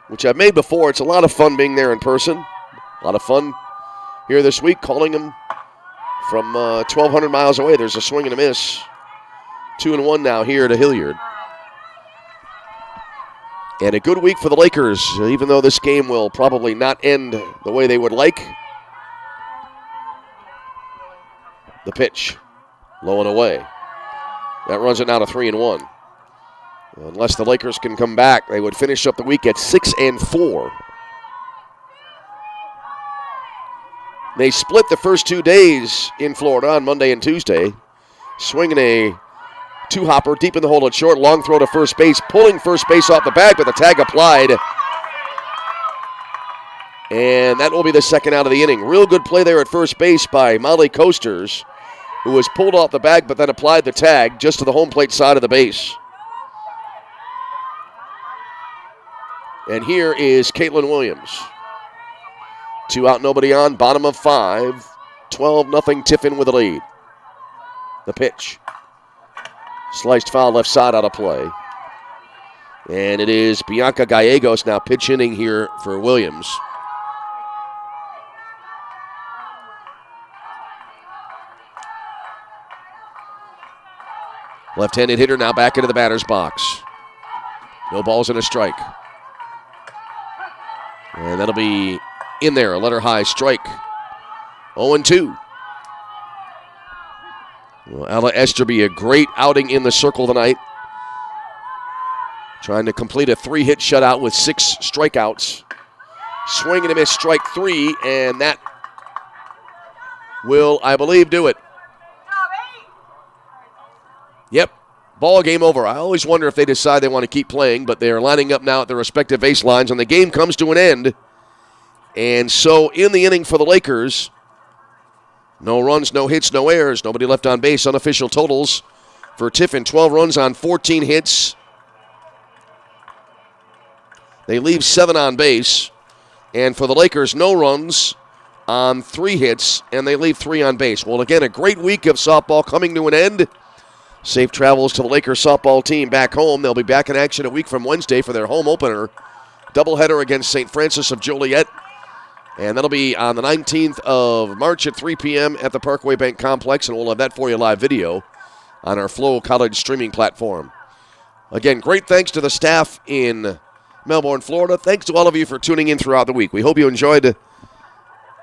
which I've made before. It's a lot of fun being there in person. A lot of fun here this week, calling them from 1,200 miles away. There's a swing and a miss. 2-1 now here to Hilliard. And a good week for the Lakers, even though this game will probably not end the way they would like. The pitch, low and away. That runs it now to 3-1. Unless the Lakers can come back, they would finish up the week at 6-4. They split the first 2 days in Florida on Monday and Tuesday, swinging a two-hopper deep in the hole at short, long throw to first base, pulling first base off the bag, but the tag applied. And that will be the second out of the inning. Real good play there at first base by Molly Coasters, who was pulled off the bag but then applied the tag just to the home plate side of the base. And here is Caitlin Williams. 2 out, nobody on, bottom of 5. 12-0 Tiffin with the lead. The pitch. Sliced foul left side out of play. And it is Bianca Gallegos now pitch hitting here for Williams. Left-handed hitter now back into the batter's box. No balls and a strike. And that'll be in there, a letter high strike. 0-2. Well, Ella Esterby, a great outing in the circle tonight. Trying to complete a 3-hit shutout with 6 strikeouts. Swing and a miss, strike 3, and that will, I believe, do it. Yep, ball game over. I always wonder if they decide they want to keep playing, but they're lining up now at their respective baselines, and the game comes to an end. And so in the inning for the Lakers, no runs, no hits, no errors. Nobody left on base. Unofficial totals for Tiffin, 12 runs on 14 hits. They leave 7 on base. And for the Lakers, no runs on 3 hits, and they leave 3 on base. Well, again, a great week of softball coming to an end. Safe travels to the Lakers softball team back home. They'll be back in action a week from Wednesday for their home opener. Doubleheader against St. Francis of Joliet. And that'll be on the 19th of March at 3 p.m. at the Parkway Bank Complex, and we'll have that for you live video on our Flow College streaming platform. Again, great thanks to the staff in Melbourne, Florida. Thanks to all of you for tuning in throughout the week. We hope you enjoyed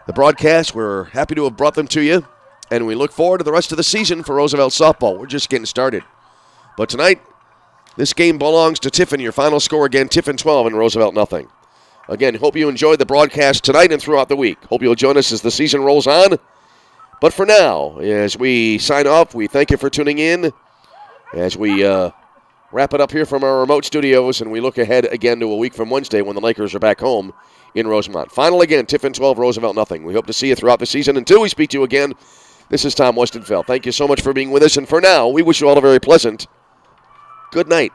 the broadcast. We're happy to have brought them to you, and we look forward to the rest of the season for Roosevelt softball. We're just getting started. But tonight, this game belongs to Tiffin. Your final score again, Tiffin 12 and Roosevelt nothing. Again, hope you enjoyed the broadcast tonight and throughout the week. Hope you'll join us as the season rolls on. But for now, as we sign off, we thank you for tuning in as we wrap it up here from our remote studios, and we look ahead again to a week from Wednesday when the Lakers are back home in Rosemont. Final again, Tiffin 12, Roosevelt nothing. We hope to see you throughout the season. Until we speak to you again, this is Tom Westenfeld. Thank you so much for being with us, and for now, we wish you all a very pleasant good night.